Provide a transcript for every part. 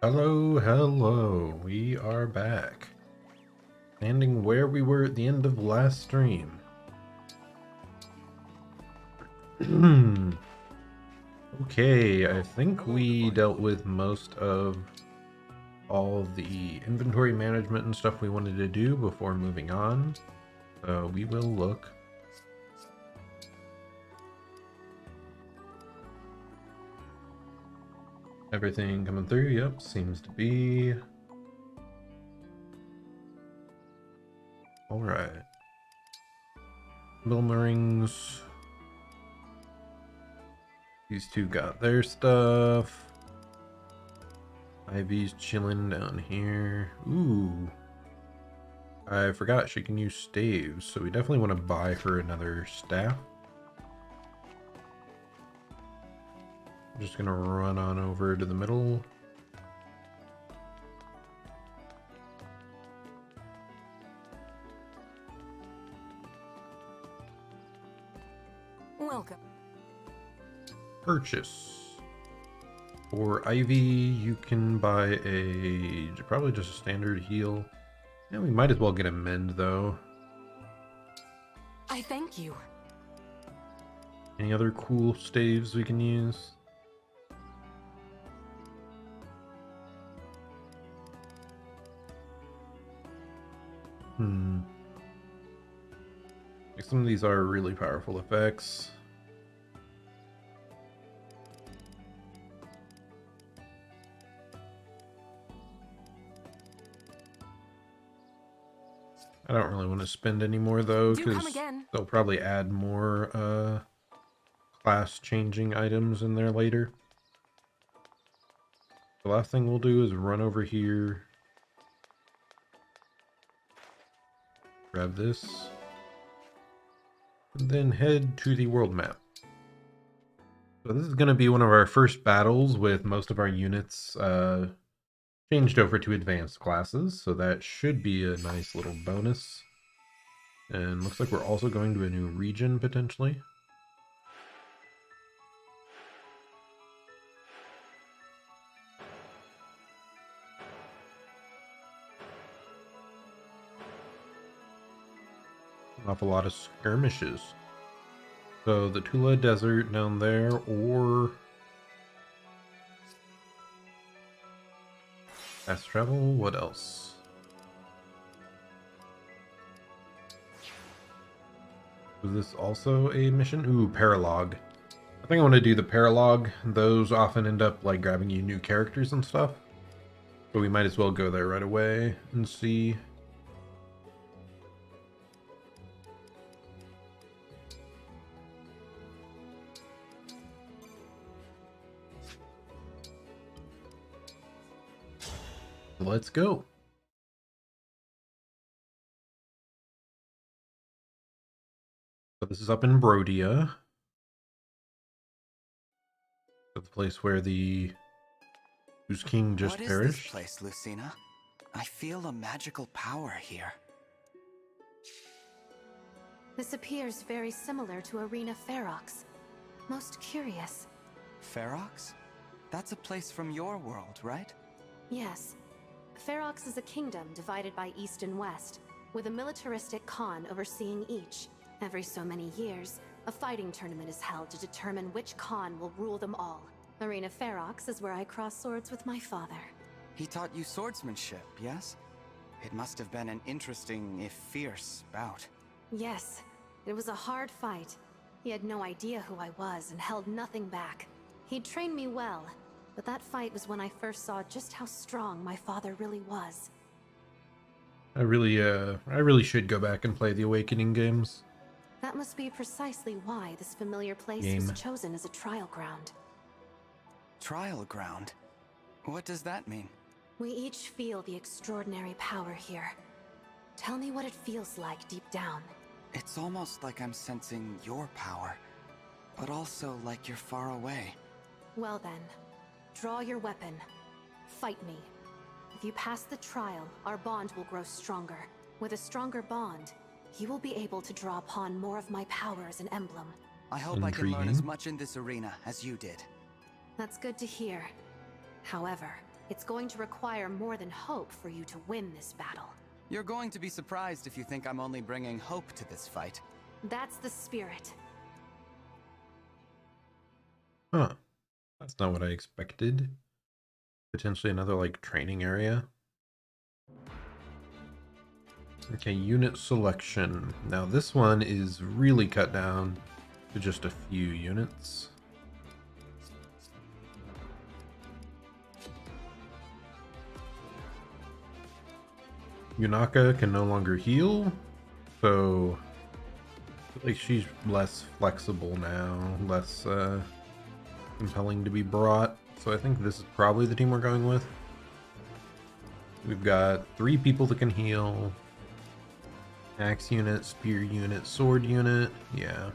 Hello, hello. We are back. Standing where we were at the end of last stream. Okay, I think we dealt with most of all the inventory management and stuff we wanted to do before moving on. So we will look. Everything coming through, yep, seems to be. Alright. Milmerings. These two got their stuff. Ivy's chilling down here. Ooh. I forgot she can use staves, so we definitely want to buy her another staff. I'm just gonna run on over to the middle. Welcome. Purchase. For Ivy, you can buy probably just a standard heal. Yeah, we might as well get a mend though. I thank you. Any other cool staves we can use? Like some of these are really powerful effects. I don't really want to spend any more though, because they'll probably add more class changing items in there later. The last thing we'll do is run over here, grab this, and then head to the world map. So this is going to be one of our first battles with most of our units changed over to advanced classes, so that should be a nice little bonus. And looks like we're also going to a new region potentially. An awful lot of skirmishes. So the Tula Desert down there, or fast travel. What else? Was this also a mission? Ooh, paralog. I think I want to do the paralog. Those often end up like grabbing you new characters and stuff. But we might as well go there right away and see. Let's go. So this is up in Brodia. The place where whose king just perished. What is this place, Lucina? I feel a magical power here. This appears very similar to Arena Ferox. Most curious. Ferox? That's a place from your world, right? Yes. Ferox is a kingdom divided by east and west, with a militaristic Khan overseeing each. Every so many years, a fighting tournament is held to determine which Khan will rule them all. Arena Ferox is where I cross swords with my father. He taught you swordsmanship, yes? It must have been an interesting, if fierce, bout. Yes, it was a hard fight. He had no idea who I was and held nothing back. He'd trained me well, but that fight was when I first saw just how strong my father really was. I really should go back and play the Awakening games. That must be precisely why this familiar place was chosen as a trial ground. Trial ground? What does that mean? We each feel the extraordinary power here. Tell me what it feels like deep down. It's almost like I'm sensing your power, but also like you're far away. Well then, draw your weapon. Fight me. If you pass the trial, our bond will grow stronger. With a stronger bond, you will be able to draw upon more of my power as an emblem. I hope I can learn as much in this arena as you did. That's good to hear. However, It's going to require more than hope for you to win this battle. You're going to be surprised if you think I'm only bringing hope to this fight. That's the spirit. Huh. That's not what I expected. Potentially another, like, training area. Okay, unit selection. Now this one is really cut down to just a few units. Yunaka can no longer heal, so I feel like she's less flexible now, less compelling to be brought. So I think this is probably the team we're going with. We've got 3 people that can heal. Axe unit, spear unit, sword unit. Yeah.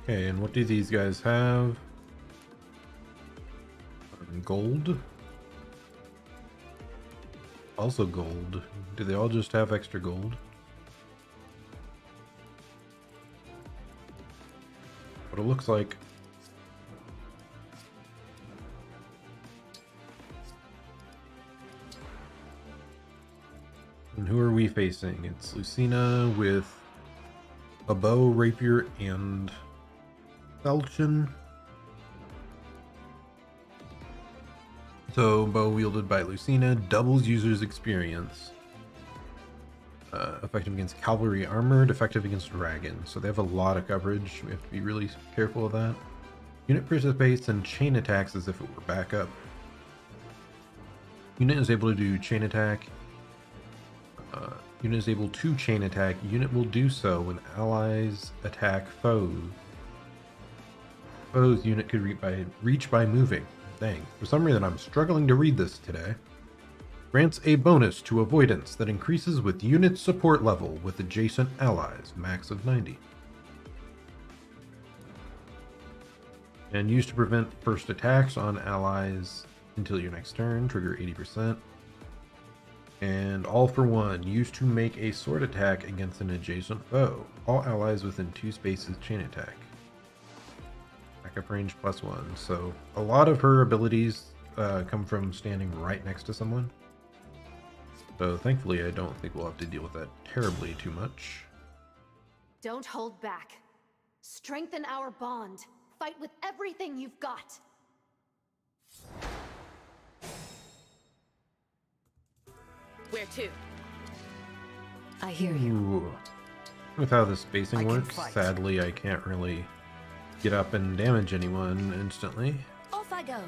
Okay, and what do these guys have? Gold. Also gold. Do they all just have extra gold? What it looks like. And who are we facing? It's Lucina with a bow, rapier, and falchion. So, bow wielded by Lucina doubles user's experience. Effective against cavalry armored, effective against dragons. So they have a lot of coverage. We have to be really careful of that. Unit participates in chain attacks as if it were backup. Unit is able to do chain attack. Unit is able to chain attack. Unit will do so when allies attack foes. Foes unit could reach by moving. Dang, for some reason I'm struggling to read this today. Grants a bonus to avoidance that increases with unit support level with adjacent allies, max of 90. And used to prevent first attacks on allies until your next turn, trigger 80%. And all for one, used to make a sword attack against an adjacent foe. All allies within 2 spaces chain attack. Backup range +1. So a lot of her abilities come from standing right next to someone. So thankfully I don't think we'll have to deal with that terribly too much. Don't hold back. Strengthen our bond. Fight with everything you've got. Where to? I hear you. Ooh. With how the spacing I can works, fight. sadly I can't really get up and damage anyone instantly. Off I go.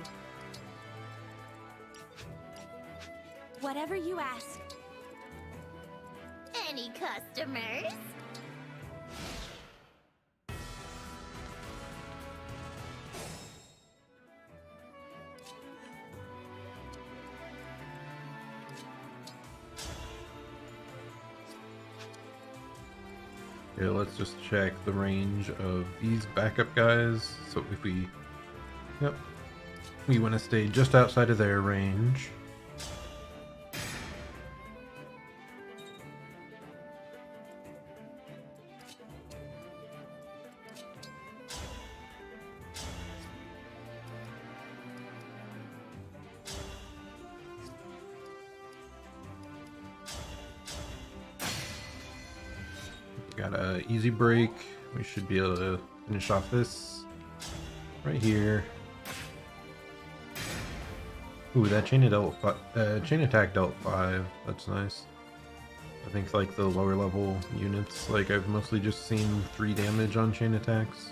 Whatever you ask. Any customers? Okay, let's just check the range of these backup guys. So if we... Yep. We want to stay just outside of their range. Got a easy break. We should be able to finish off this right here. Ooh, that chain attack dealt 5. That's nice. I think like the lower level units, like I've mostly just seen 3 damage on chain attacks.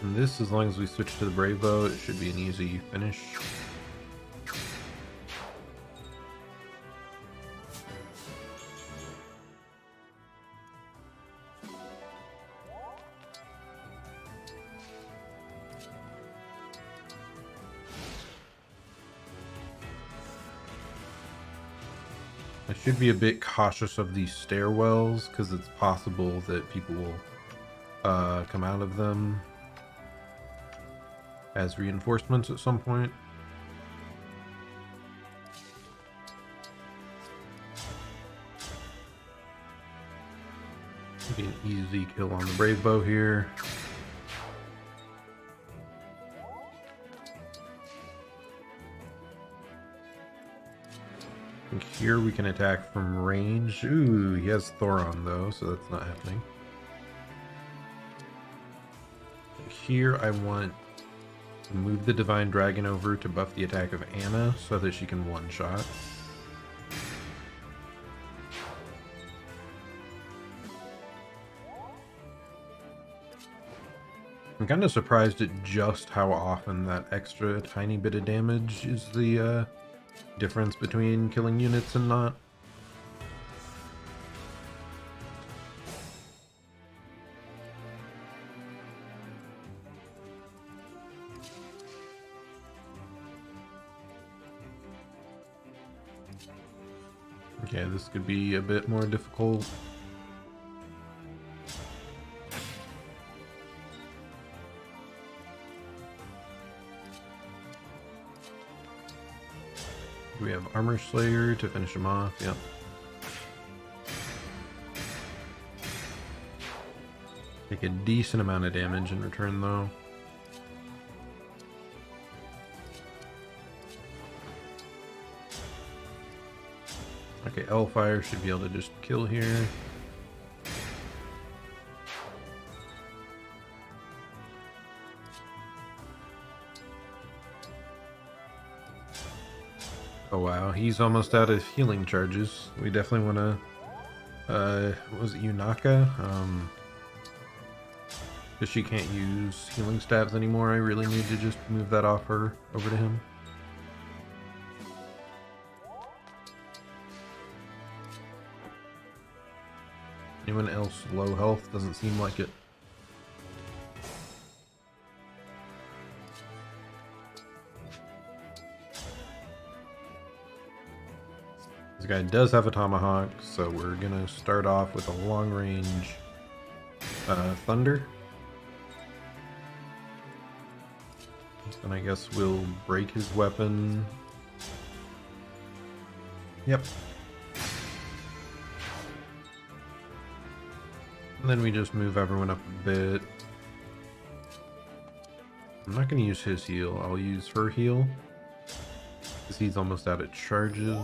And this, as long as we switch to the Brave Bow, it should be an easy finish. I should be a bit cautious of these stairwells because it's possible that people will come out of them as reinforcements at some point. Be an easy kill on the Brave Bow here. I think here we can attack from range. Ooh, he has Thoron though, so that's not happening. Here I want to move the Divine Dragon over to buff the attack of Anna so that she can one-shot. I'm kind of surprised at just how often that extra tiny bit of damage is the difference between killing units and not. Okay, this could be a bit more difficult. We have Armor Slayer to finish him off, yep. Take a decent amount of damage in return though. Okay, Hellfire should be able to just kill here. Oh wow, he's almost out of healing charges. We definitely want to, was it Yunaka? Because she can't use healing stabs anymore, I really need to just move that off her over to him. Anyone else low health? Doesn't seem like it. This guy does have a tomahawk, so we're gonna start off with a long range thunder. And I guess we'll break his weapon. Yep. And then we just move everyone up a bit. I'm not gonna use his heal, I'll use her heal. Because he's almost out of charges.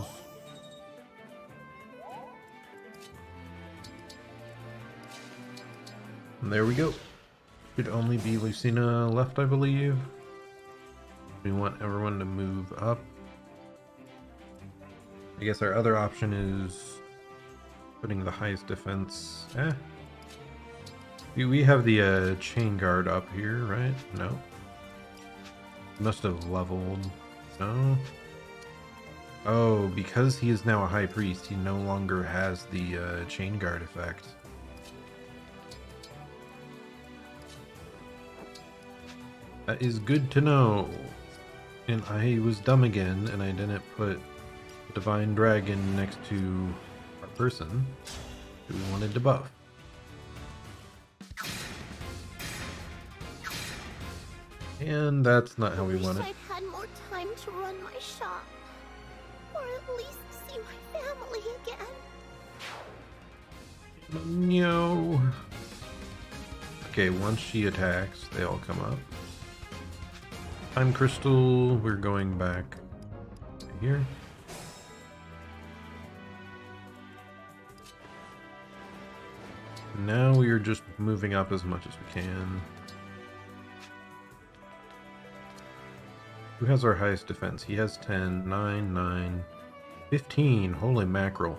And there we go. Should only be Lucina left, I believe. We want everyone to move up. I guess our other option is putting the highest defense. We have the chain guard up here, right? No. Must have leveled. No. Oh, because he is now a high priest, he no longer has the chain guard effect. That is good to know. And I was dumb again, and I didn't put Divine Dragon next to our person who we wanted to buff. And that's not how we want it. I'd had more time to run my shop, or at least see my family again. No. Okay, once she attacks, they all come up. Time Crystal, we're going back here. Now we are just moving up as much as we can. Who has our highest defense? He has 10, 9, 9, 15. Holy mackerel.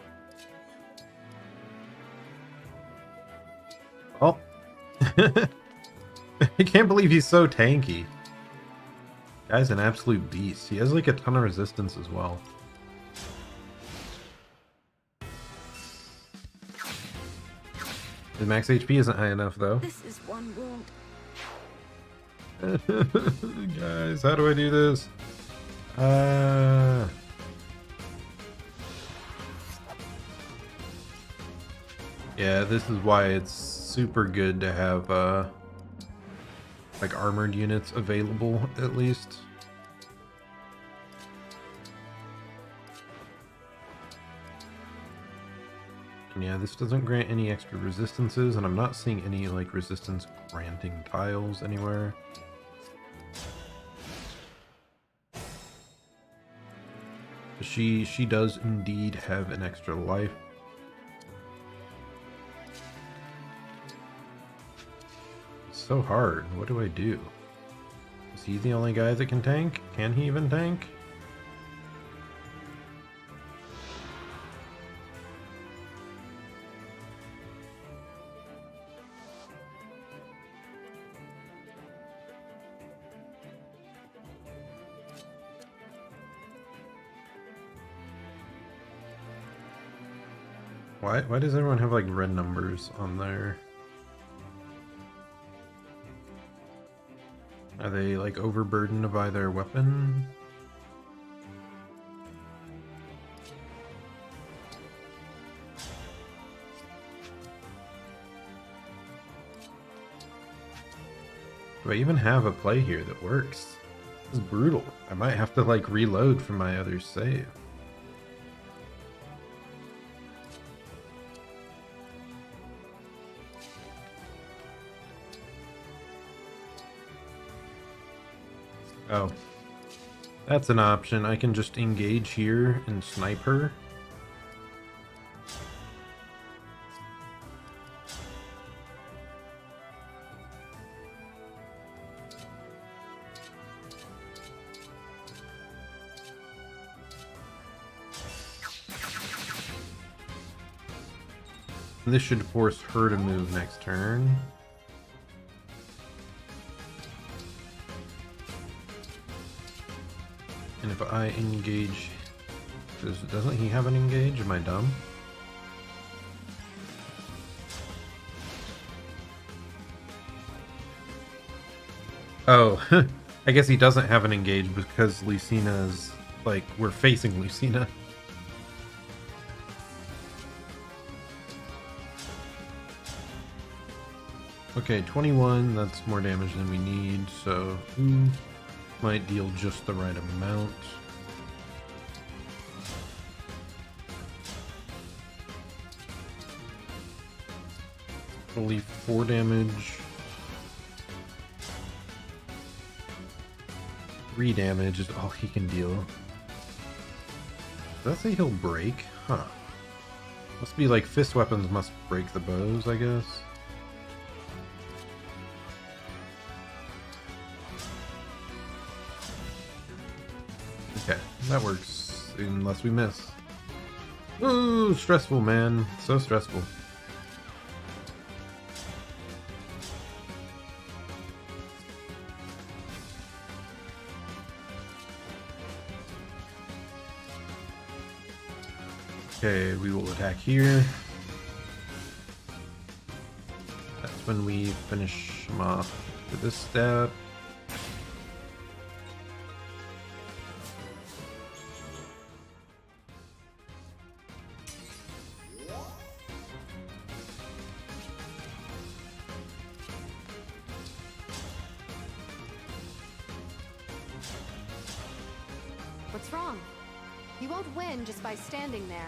Oh. I can't believe he's so tanky. Guy's an absolute beast. He has like a ton of resistance as well. His max HP isn't high enough though. This is one wound. Guys, how do I do this? Yeah, this is why it's super good to have like armored units available at least. And yeah, this doesn't grant any extra resistances, and I'm not seeing any like resistance granting tiles anywhere. She does indeed have an extra life. It's so hard. What do I do? Is he the only guy that can tank? Can he even tank? Why does everyone have like red numbers on there? Are they like overburdened by their weapon? Do I even have a play here that works? This is brutal. I might have to like reload from my other save. Oh, that's an option. I can just engage here and snipe her. And this should force her to move next turn. And if I engage... Doesn't he have an engage? Am I dumb? Oh, I guess he doesn't have an engage because Lucina's... Like, we're facing Lucina. Okay, 21, that's more damage than we need, so... might deal just the right amount. Only 4 damage. 3 damage is all he can deal. Does that say he'll break? Huh. Must be like fist weapons must break the bows, I guess. Okay, that works, unless we miss. Ooh, stressful, man. So stressful. Okay, we will attack here. That's when we finish him off with this step. What's wrong? You won't win just by standing there.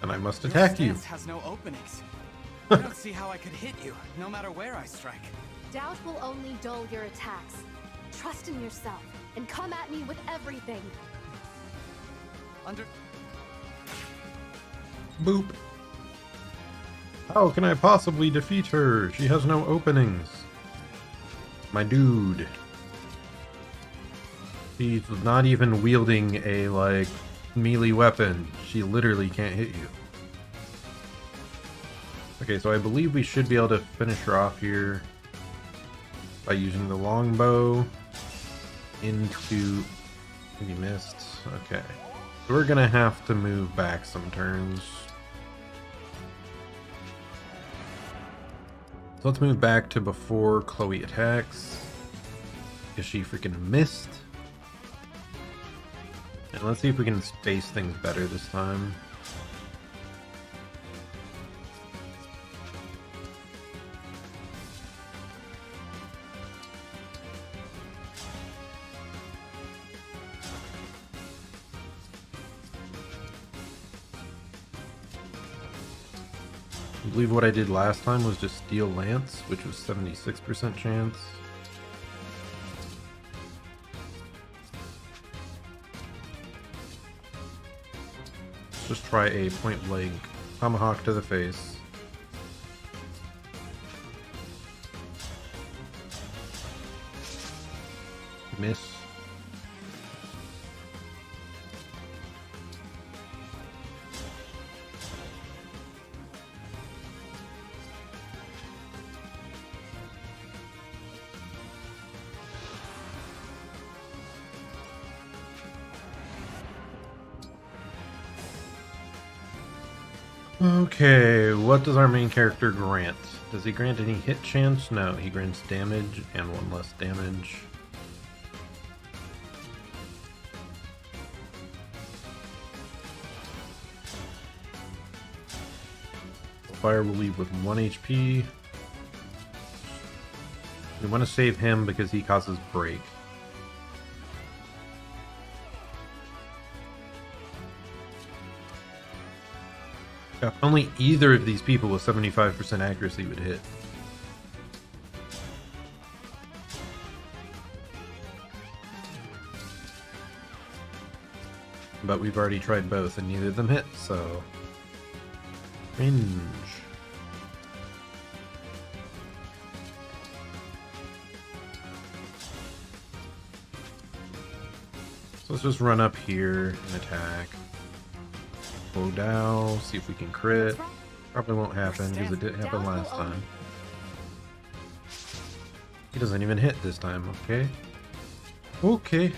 And I must Your attack you. stance has no openings. I don't see how I could hit you, no matter where I strike. Doubt will only dull your attacks. Trust in yourself and come at me with everything. Under... Boop. How can I possibly defeat her? She has no openings. My dude. She's not even wielding a, like, melee weapon. She literally can't hit you. Okay, so I believe we should be able to finish her off here by using the longbow into... He missed. Okay. So we're gonna have to move back some turns. So let's move back to before Chloe attacks. Because she freaking missed. And let's see if we can space things better this time. I believe what I did last time was just Steel Lance, which was 76% chance. Just try a point blank tomahawk to the face. Miss. Okay, what does our main character grant? Does he grant any hit chance? No, he grants damage and 1 less damage. Fire will leave with 1 HP. We want to save him because he causes break. If only either of these people with 75% accuracy would hit. But we've already tried both and neither of them hit, so... Range. So let's just run up here and attack. Slow down, see if we can crit. Probably won't happen because it didn't happen last time. He doesn't even hit this time, okay? Okay.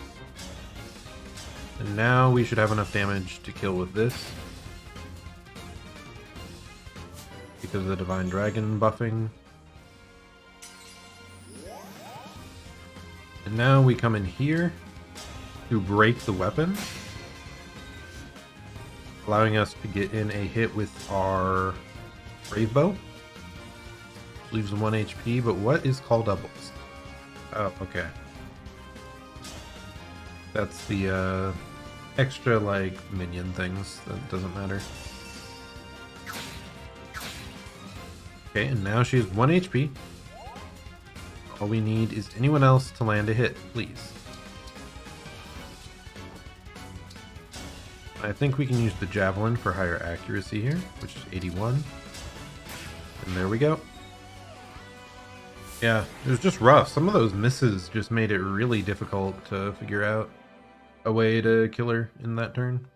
And now we should have enough damage to kill with this. Because of the Divine Dragon buffing. And now we come in here to break the weapon, allowing us to get in a hit with our Brave Bow. Leaves 1 HP, but what is Call Doubles? Oh, okay. That's the extra, like, minion things. That doesn't matter. Okay, and now she has 1 HP. All we need is anyone else to land a hit, please. I think we can use the Javelin for higher accuracy here, which is 81. And there we go. Yeah, it was just rough. Some of those misses just made it really difficult to figure out a way to kill her in that turn.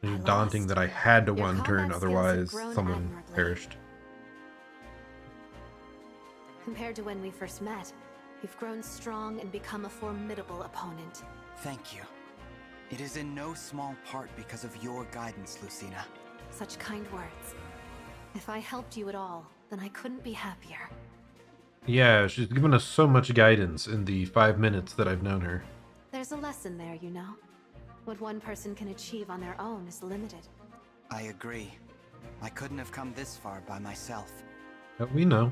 It was daunting that I had to one turn, otherwise someone perished. Compared to when we first met, you've grown strong and become a formidable opponent. Thank you. It is in no small part because of your guidance, Lucina. Such kind words. If I helped you at all, then I couldn't be happier. Yeah, she's given us so much guidance in the 5 minutes that I've known her. There's a lesson there, you know. What one person can achieve on their own is limited. I agree. I couldn't have come this far by myself. But we know.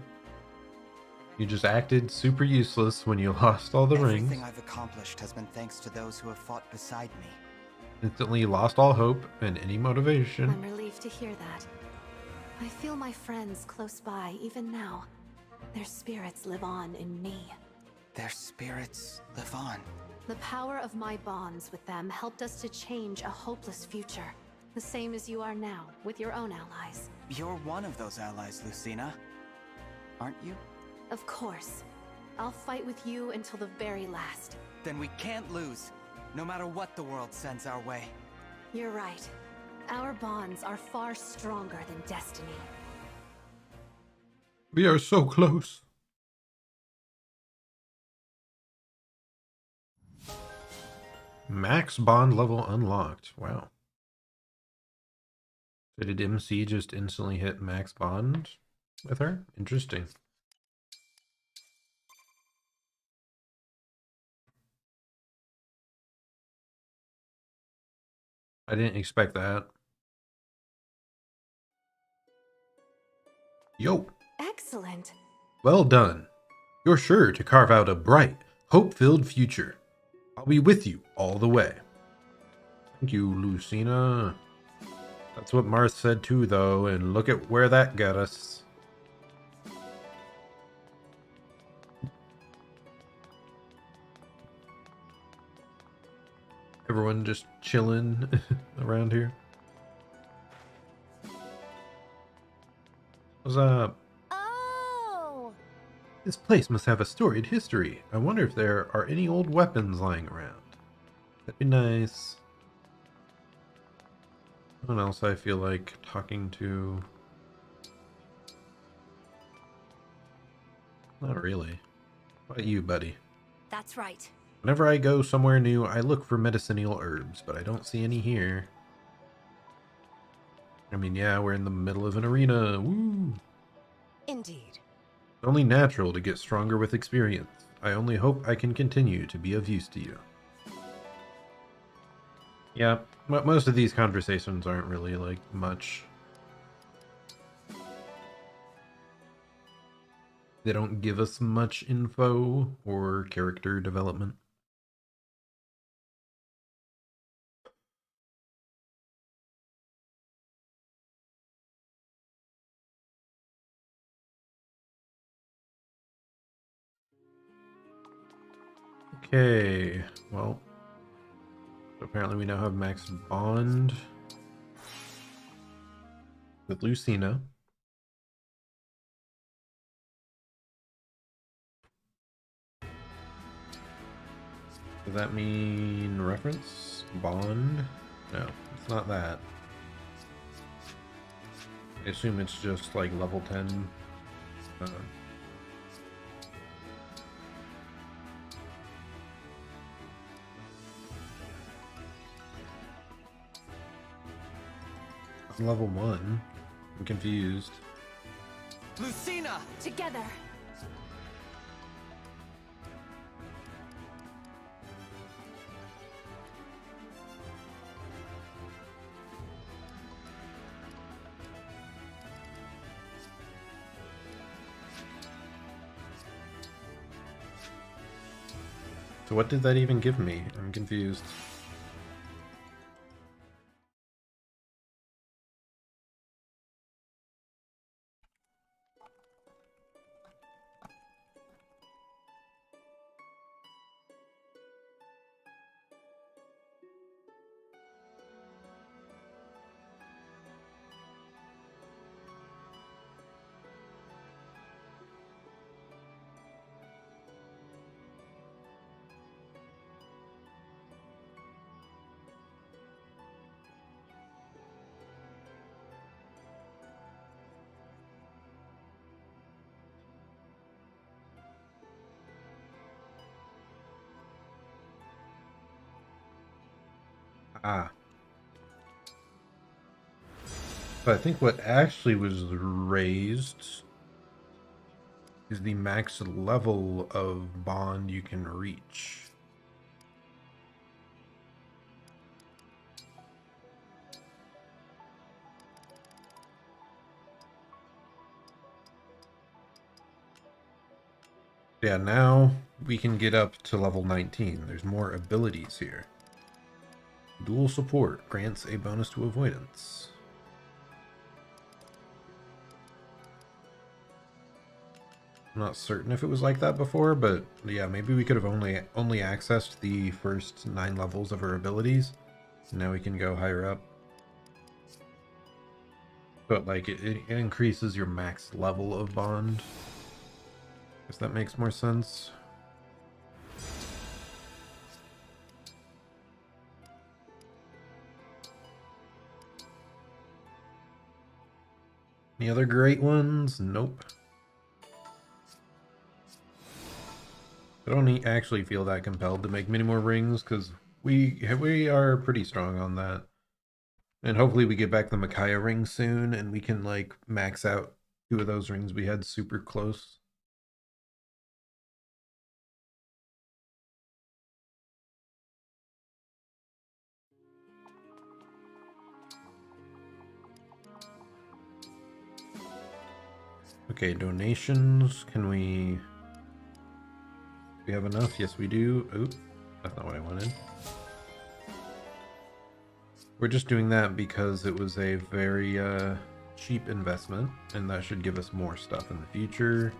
You just acted super useless when you lost all the rings. Everything I've accomplished has been thanks to those who have fought beside me. Instantly lost all hope and any motivation. I'm relieved to hear that. I feel my friends close by even now. Their spirits live on in me. Their spirits live on. The power of my bonds with them helped us to change a hopeless future. The same as you are now, with your own allies. You're one of those allies, Lucina. Aren't you? Of course. I'll fight with you until the very last. Then we can't lose, no matter what the world sends our way. You're right. Our bonds are far stronger than destiny. We are so close. Max bond level unlocked. Wow. So did MC just instantly hit max bond with her? Interesting. I didn't expect that. Yo. Excellent. Well done. You're sure to carve out a bright, hope-filled future. I'll be with you all the way. Thank you, Lucina. That's what Marth said too, though, and look at where that got us. Everyone just chilling around here. What's up? Oh! This place must have a storied history. I wonder if there are any old weapons lying around. That'd be nice. Someone else I feel like talking to? Not really. What about you, buddy? That's right. Whenever I go somewhere new, I look for medicinal herbs, but I don't see any here. I mean, yeah, we're in the middle of an arena. Woo! Indeed. It's only natural to get stronger with experience. I only hope I can continue to be of use to you. Yeah, most of these conversations aren't really, like, much. They don't give us much info or character development. Okay, well, apparently we now have max bond with Lucina. Does that mean reference? Bond? No, it's not that. I assume it's just like level 10. Level 1. I'm confused. Lucina! Together. So what did that even give me? I'm confused. Ah. But I think what actually was raised is the max level of bond you can reach. Yeah, now we can get up to level 19. There's more abilities here. Dual support grants a bonus to avoidance. I'm not certain if it was like that before, but yeah, maybe we could have only accessed the first 9 levels of our abilities. Now we can go higher up. But like it increases your max level of bond. Guess that makes more sense. Any other great ones? Nope. I don't actually feel that compelled to make many more rings because we are pretty strong on that. And hopefully we get back the Micaiah ring soon and we can like max out 2 of those rings we had super close. Okay, donations. Can we have enough? Yes, we do. Oop, that's not what I wanted. We're just doing that because it was a very cheap investment, and that should give us more stuff in the future.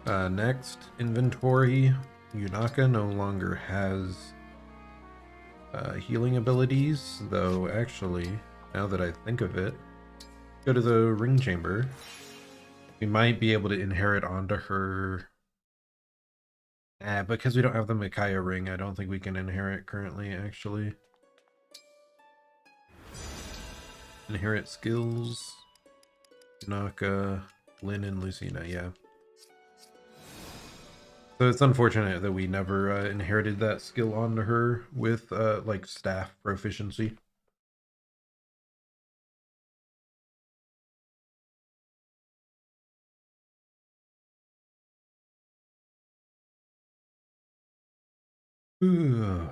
Next, inventory. Yunaka no longer has healing abilities, though actually, now that I think of it, go to the ring chamber. We might be able to inherit onto her. Because we don't have the Micaiah ring, I don't think we can inherit currently, actually. Inherit skills. Naka, Lynn, and Lucina, yeah. So it's unfortunate that we never inherited that skill onto her with like staff proficiency. Ooh.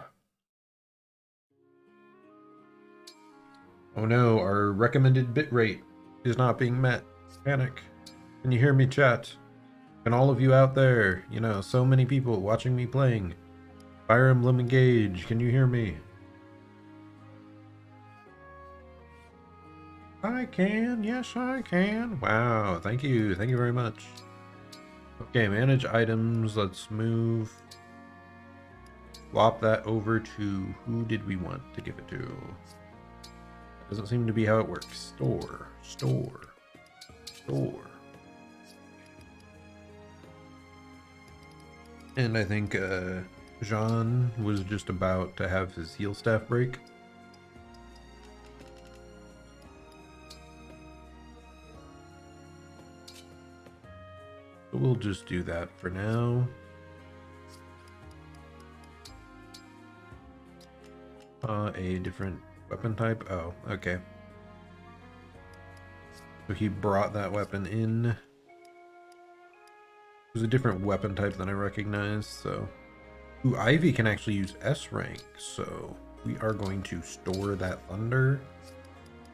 Oh no, our recommended bitrate is not being met. Panic. Can you hear me, chat? And all of you out there, you know, so many people watching me playing. Fire Emblem Engage, can you hear me? I can, yes I can. Wow, thank you very much. Okay, manage items, let's move. Swap that over to, who did we want to give it to? Doesn't seem to be how it works. Store. And I think Jean was just about to have his heal staff break. So we'll just do that for now. A different weapon type? Oh, okay. So he brought that weapon in. It was a different weapon type than I recognized, so... Ooh, Ivy can actually use S rank, so we are going to store that thunder.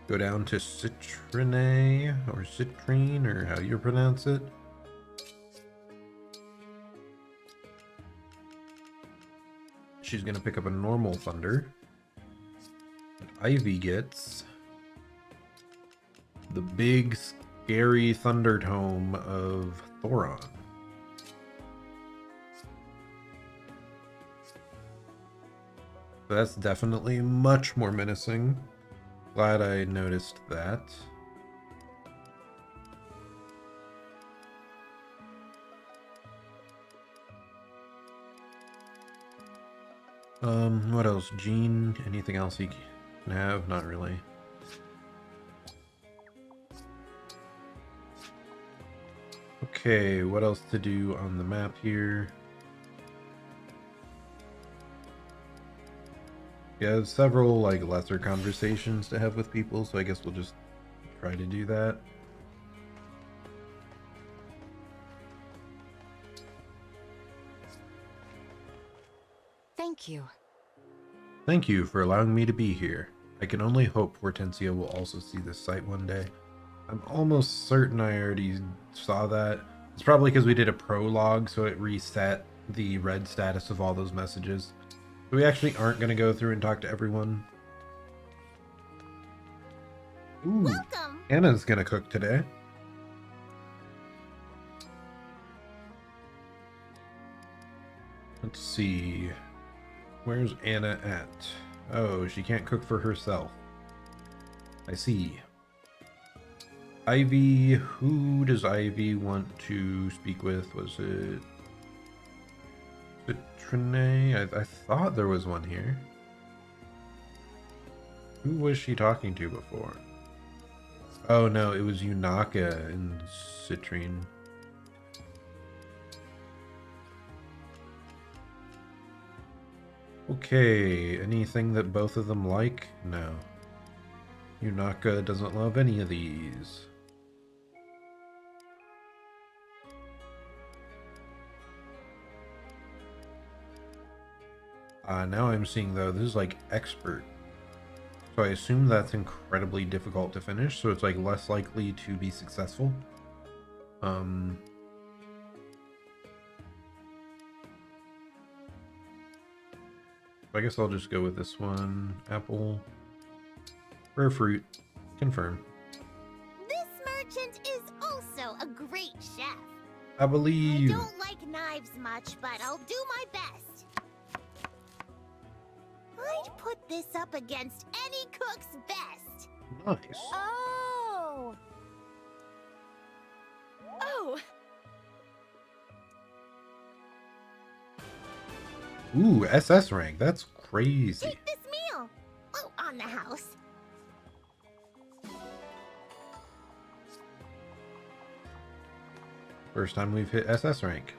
Go down to Citrine, or Citrine, or how you pronounce it. She's gonna pick up a normal thunder. Ivy gets the big, scary thunder tome of Thoron. So that's definitely much more menacing. Glad I noticed that. What else? Jean? Anything else he can have? Not really. Okay, what else to do on the map here? Yeah, several like lesser conversations to have with people, so I guess we'll just try to do that. Thank you. Thank you for allowing me to be here. I can only hope Hortensia will also see this site one day. I'm almost certain I already saw that. It's probably because we did a prologue, so it reset the red status of all those messages. So we actually aren't going to go through and talk to everyone. Ooh, Welcome. Anna's going to cook today. Let's see. Where's Anna at? Oh, she can't cook for herself. I see. Ivy, who does Ivy want to speak with? Was it Citrine? I thought there was one here. Who was she talking to before? Oh no, it was Yunaka and Citrine. Okay, anything that both of them like? No. Yunaka doesn't love any of these. Now I'm seeing though, this is like expert. So I assume that's incredibly difficult to finish, so it's like less likely to be successful. I guess I'll just go with this one. Apple. Rare fruit. Confirm. This merchant is also a great chef. I I believe. don't like knives much, but I'll do my best. I'd put this up against any cook's best. Nice. Oh! Oh, Ooh, SS rank. That's crazy. Take this meal. Oh, on the house. First time we've hit SS rank.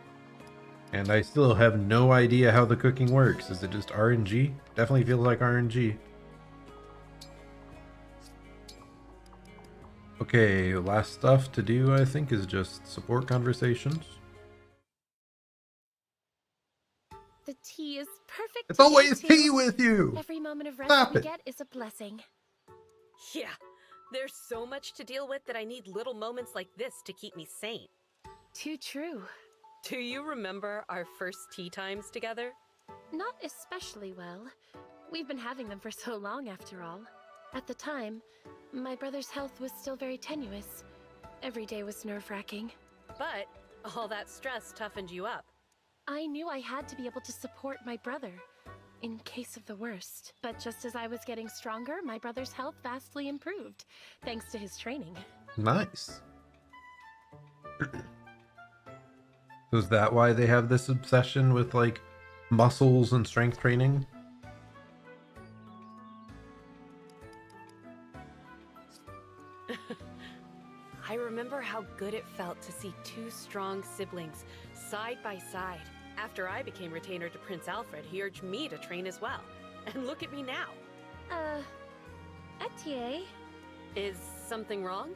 And I still have no idea how the cooking works. Is it just RNG? Definitely feels like RNG. Okay, last stuff to do, I think, is just support conversations. The tea is perfect. It's today, always too. tea with you! Every moment of rest Stop we it. get is a blessing. yeah. There's so much to deal with that I need little moments like this to keep me sane. Too true. Do you remember our first tea times together? Not especially well. We've been having them for so long, after all. At the time, my brother's health was still very tenuous. Every day was nerve-wracking. But all that stress toughened you up. I knew I had to be able to support my brother, in case of the worst. But just as I was getting stronger, my brother's health vastly improved, thanks to his training. Nice. So is that why they have this obsession with, like, muscles and strength training? I remember how good it felt to see two strong siblings side by side. After I became retainer to Prince Alfred, he urged me to train as well. And look at me now. Etier, Is something wrong?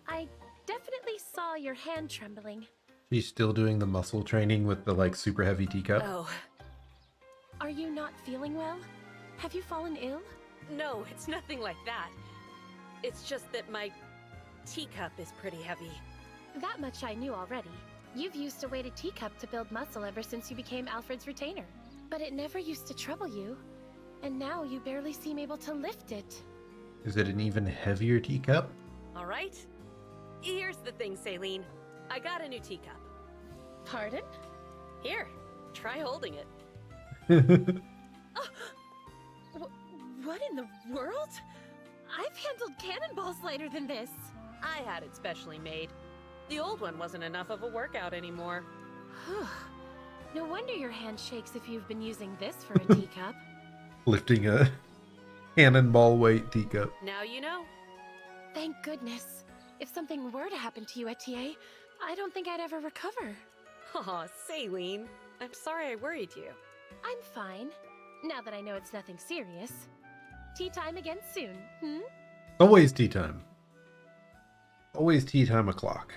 I definitely saw your hand trembling. She's still doing the muscle training with the, like, super heavy teacup. Oh, Are you not feeling well? Have you fallen ill? no, it's nothing like that. It's just that my teacup is pretty heavy. That much I knew already. You've used a weighted teacup to build muscle ever since you became Alfred's retainer. But it never used to trouble you. And now you barely seem able to lift it. Is it an even heavier teacup? All right? Here's the thing, Saline. I got a new teacup. Pardon? Here, try holding it. What in the world? I've handled cannonballs lighter than this. I had it specially made. The old one wasn't enough of a workout anymore. No wonder your hand shakes if you've been using this for a teacup. Lifting a cannonball weight teacup. Now you know. Thank goodness. If something were to happen to you, Etier, I don't think I'd ever recover. Aw, Saline. I'm sorry I worried you. I'm fine. Now that I know it's nothing serious. Tea time again soon, Always tea time. Always tea time o'clock.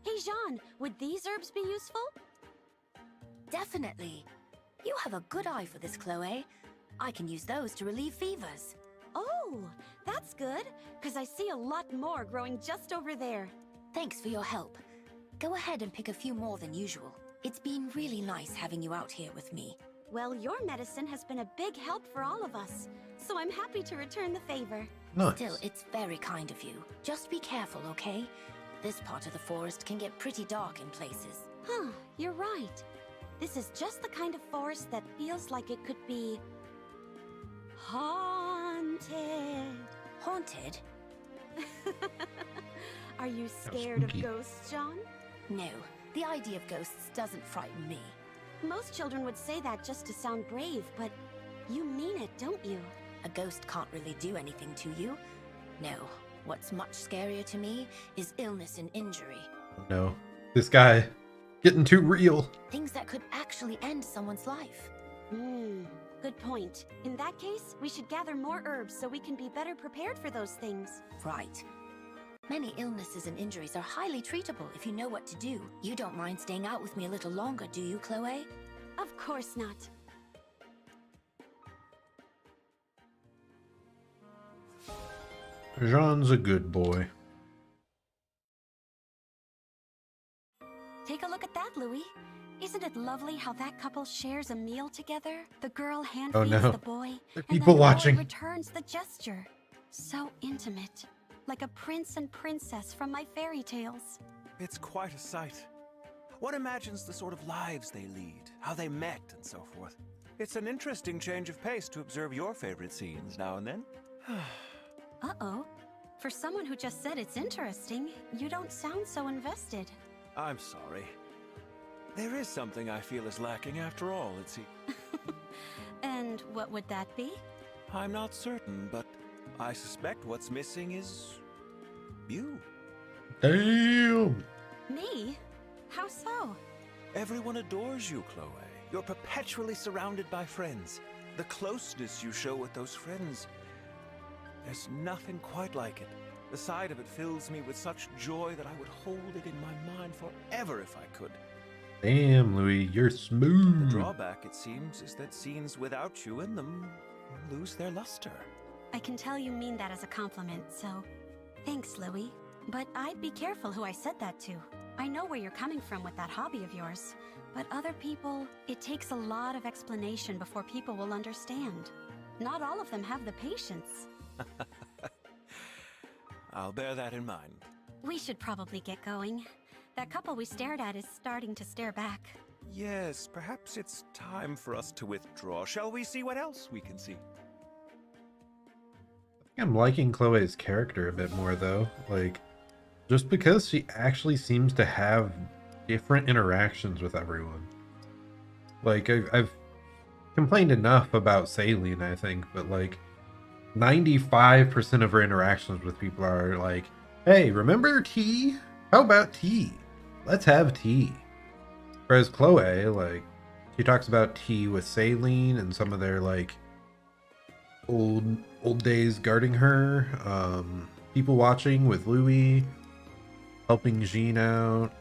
Hey Jean, would these herbs be useful? Definitely. You have a good eye for this, Chloe. I can use those to relieve fevers. Oh, that's good, because I see a lot more growing just over there. Thanks for your help. Go ahead and pick a few more than usual. It's been really nice having you out here with me. Well, your medicine has been a big help for all of us, so I'm happy to return the favor. Nice. Still, it's very kind of you. Just be careful, okay? This part of the forest can get pretty dark in places. Huh, you're right. This is just the kind of forest that feels like it could be... haunted. Haunted? Are you scared of spooky. ghosts, John? No, the idea of ghosts doesn't frighten me. Most children would say that just to sound brave, but you mean it, don't you? A ghost can't really do anything to you. No, what's much scarier to me is illness and injury. No. This guy getting too real. Things that could actually end someone's life. Good point. In that case, we should gather more herbs so we can be better prepared for those things. Right. Many illnesses and injuries are highly treatable if you know what to do. You don't mind staying out with me a little longer, do you, Chloe? Of course not. Jean's a good boy. Take a look at that, Louis. Isn't it lovely how that couple shares a meal together? The girl hand Oh, feeds no. the boy, There are and people then the watching. boy returns the gesture. So intimate, like a prince and princess from my fairy tales. It's quite a sight. One imagines the sort of lives they lead, how they met, and so forth. It's an interesting change of pace to observe your favorite scenes now and then. Uh-oh. For someone who just said it's interesting, you don't sound so invested. I'm sorry. There is something I feel is lacking after all, it seems. And what would that be? I'm not certain, but I suspect what's missing is... you. Damn. Me? How so? Everyone adores you, Chloe. You're perpetually surrounded by friends. The closeness you show with those friends... there's nothing quite like it. The sight of it fills me with such joy that I would hold it in my mind forever if I could. Damn, Louis, you're The smooth. drawback, it seems, is that scenes without you in them lose their luster. I can tell you mean that as a compliment, so... Thanks, Louis. But I'd be careful who I said that to. I know where you're coming from with that hobby of yours. But other people, it takes a lot of explanation before people will understand. Not all of them have the patience. I'll bear that in mind. We should probably get going. That couple we stared at is starting to stare back. Yes, perhaps it's time for us to withdraw. Shall we see what else we can see? I'm liking Chloe's character a bit more, though. Like, just because she actually seems to have different interactions with everyone. Like, I've complained enough about Saline, I think, but like, 95% of her interactions with people are like, hey, remember tea? How about tea? Let's have tea. Whereas Chloe, like, she talks about tea with Saline and some of their, like, old days guarding her. People watching with Louis. Helping Jean out.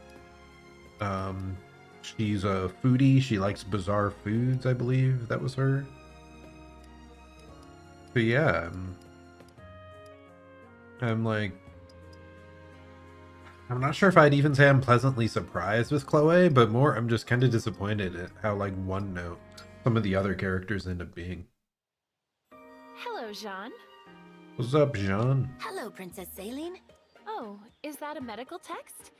She's a foodie. She likes bizarre foods, I believe. That was her. But yeah, I'm like, I'm not sure if I'd even say I'm pleasantly surprised with Chloe, but more I'm just kind of disappointed at how, like, one note some of the other characters end up being. Hello, Jean. What's up, Jean? Hello, Princess Saline. Oh, is that a medical text?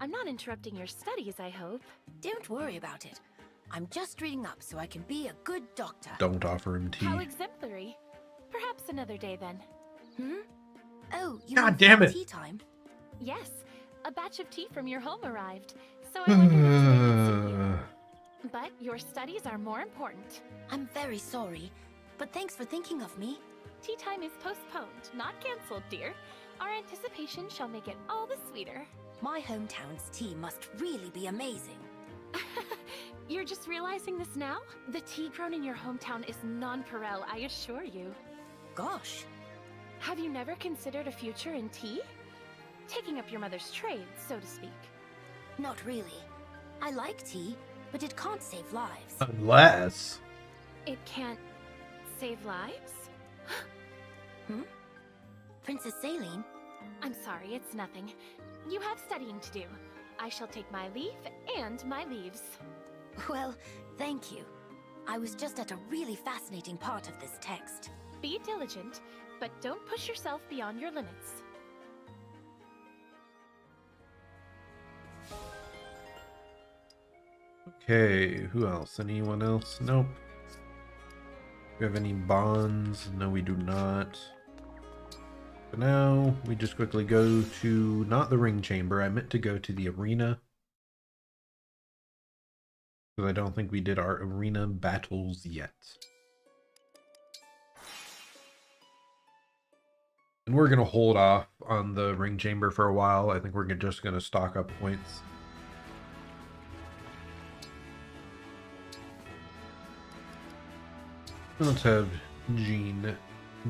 I'm not interrupting your studies, I hope. Don't worry about it. I'm just reading up so I can be a good doctor. Don't offer him tea. How exemplary. Perhaps another day then. Oh, you God mean damn for it. tea time? Yes, a batch of tea from your home arrived, so I wondered if today would suit you. But your studies are more important. I'm very sorry, but thanks for thinking of me. Tea time is postponed, not cancelled, dear. Our anticipation shall make it all the sweeter. My hometown's tea must really be amazing. You're just realizing this now? The tea grown in your hometown is non-pareil, I assure you. Gosh. Have you never considered a future in tea? Taking up your mother's trade, so to speak. Not really. I like tea, but it can't save lives. Unless... It can't save lives? Princess Saline? I'm sorry, it's nothing. You have studying to do. I shall take my leave and my leaves. Well, thank you. I was just at a really fascinating part of this text. Be diligent, but don't push yourself beyond your limits. Okay, who else? Anyone else? Nope. Do we have any bonds? No, we do not. But now, we just quickly go to, not the ring chamber, I meant to go to the arena. Because I don't think we did our arena battles yet. And we're going to hold off on the ring chamber for a while. I think we're just going to stock up points. Let's have Jean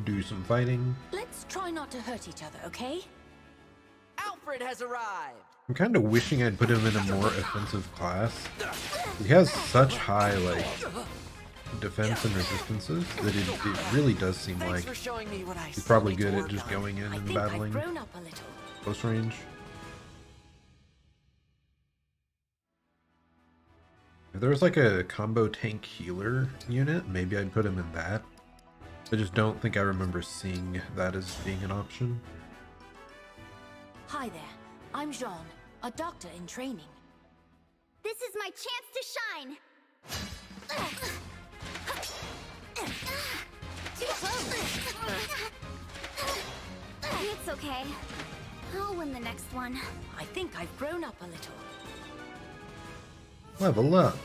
do some fighting. Let's try not to hurt each other, okay? Alfred has arrived! I'm kind of wishing I'd put him in a more offensive class. He has such high, like, defense and resistances that it really does seem like Thanks for showing me what I he's probably still need good to at work just on. going in I and think I've battling grown up a little. close range. If there was like a combo tank healer unit, maybe I'd put him in that. I just don't think I remember seeing that as being an option. Hi there. I'm Jean, a doctor in training. This is my chance to shine! Too close! It's okay. I'll win the next one. I think I've grown up a little. Level up.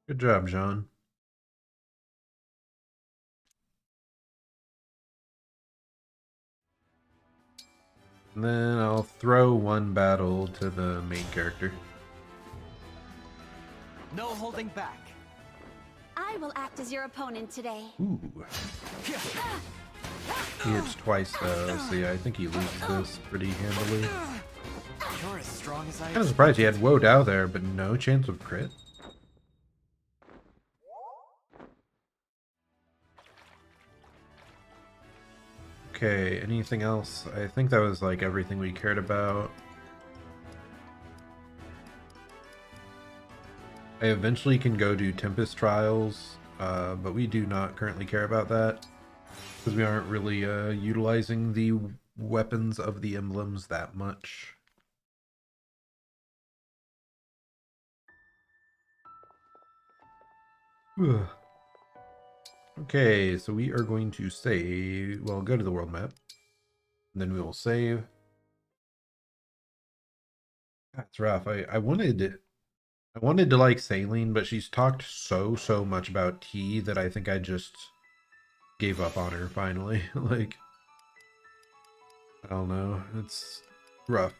Good job, Jean. And then I'll throw one battle to the main character. No holding back. I will act as your opponent today. Ooh. He hits twice though, so yeah, I think he loses this pretty handily. You're as strong as I Kind of surprised he had Woe Dao there, but no chance of crit. Okay, anything else? I think that was like everything we cared about. I eventually can go do Tempest Trials, but we do not currently care about that because we aren't really utilizing the weapons of the emblems that much. Ugh. Okay, so we are going to save, well, go to the world map, and then we will save. That's rough. I wanted to like Saline, but she's talked so much about tea that I think I just gave up on her finally. Like, I don't know. It's rough.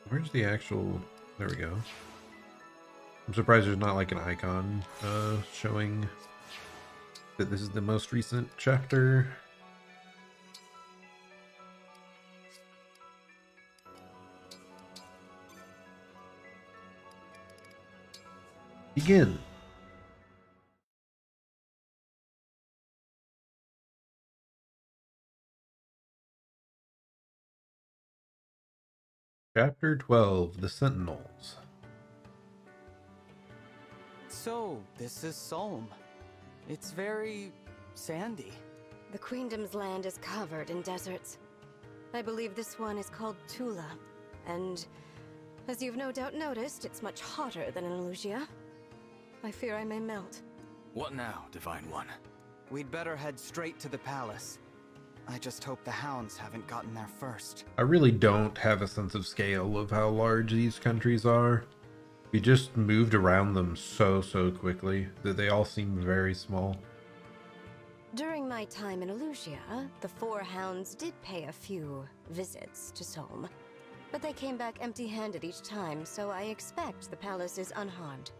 Where's the actual... There we go. I'm surprised there's not like an icon showing that this is the most recent chapter. Begin. Chapter 12, The Sentinels. So, this is Solm. It's very sandy. The Queendom's land is covered in deserts. I believe this one is called Tula. And, as you've no doubt noticed, it's much hotter than in Lugia. I fear I may melt. What now, Divine One? We'd better head straight to the palace. I just hope the hounds haven't gotten there first. I really don't have a sense of scale of how large these countries are. We just moved around them so quickly that they all seem very small. During my time in Elusia, the four hounds did pay a few visits to Solm. But they came back empty-handed each time, so I expect the palace is unharmed.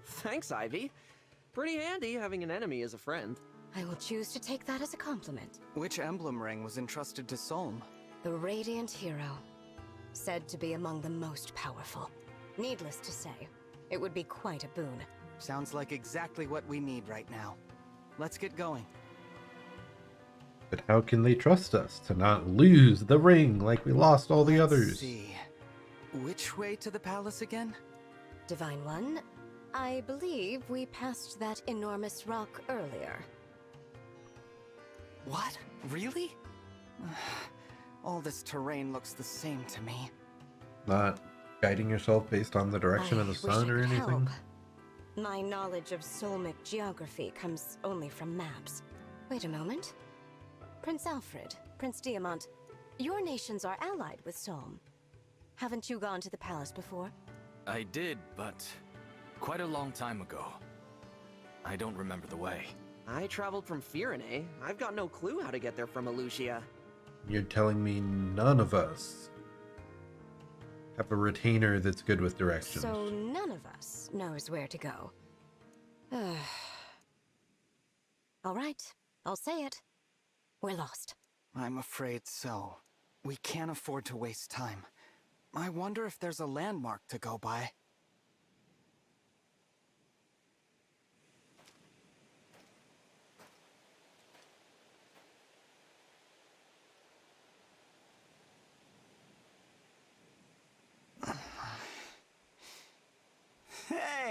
Thanks, Ivy. Pretty handy having an enemy as a friend. I will choose to take that as a compliment. Which emblem ring was entrusted to Solm? The Radiant Hero. Said to be among the most powerful. Needless to say, it would be quite a boon. Sounds like exactly what we need right now. Let's get going. But how can they trust us to not lose the ring like we lost all the Let's others? see. Which way to the palace again? Divine One, I believe we passed that enormous rock earlier. What? Really? All this terrain looks the same to me. Not guiding yourself based on the direction of the sun or anything? Help. My knowledge of Solmic geography comes only from maps. Wait a moment. Prince Alfred, Prince Diamant, your nations are allied with Solm. Haven't you gone to the palace before? I did, but quite a long time ago. I don't remember the way. I traveled from Firene. I've got no clue how to get there from Elusia. You're telling me none of us have a retainer that's good with directions. So none of us knows where to go. All right, I'll say it. We're lost. I'm afraid so. We can't afford to waste time. I wonder if there's a landmark to go by.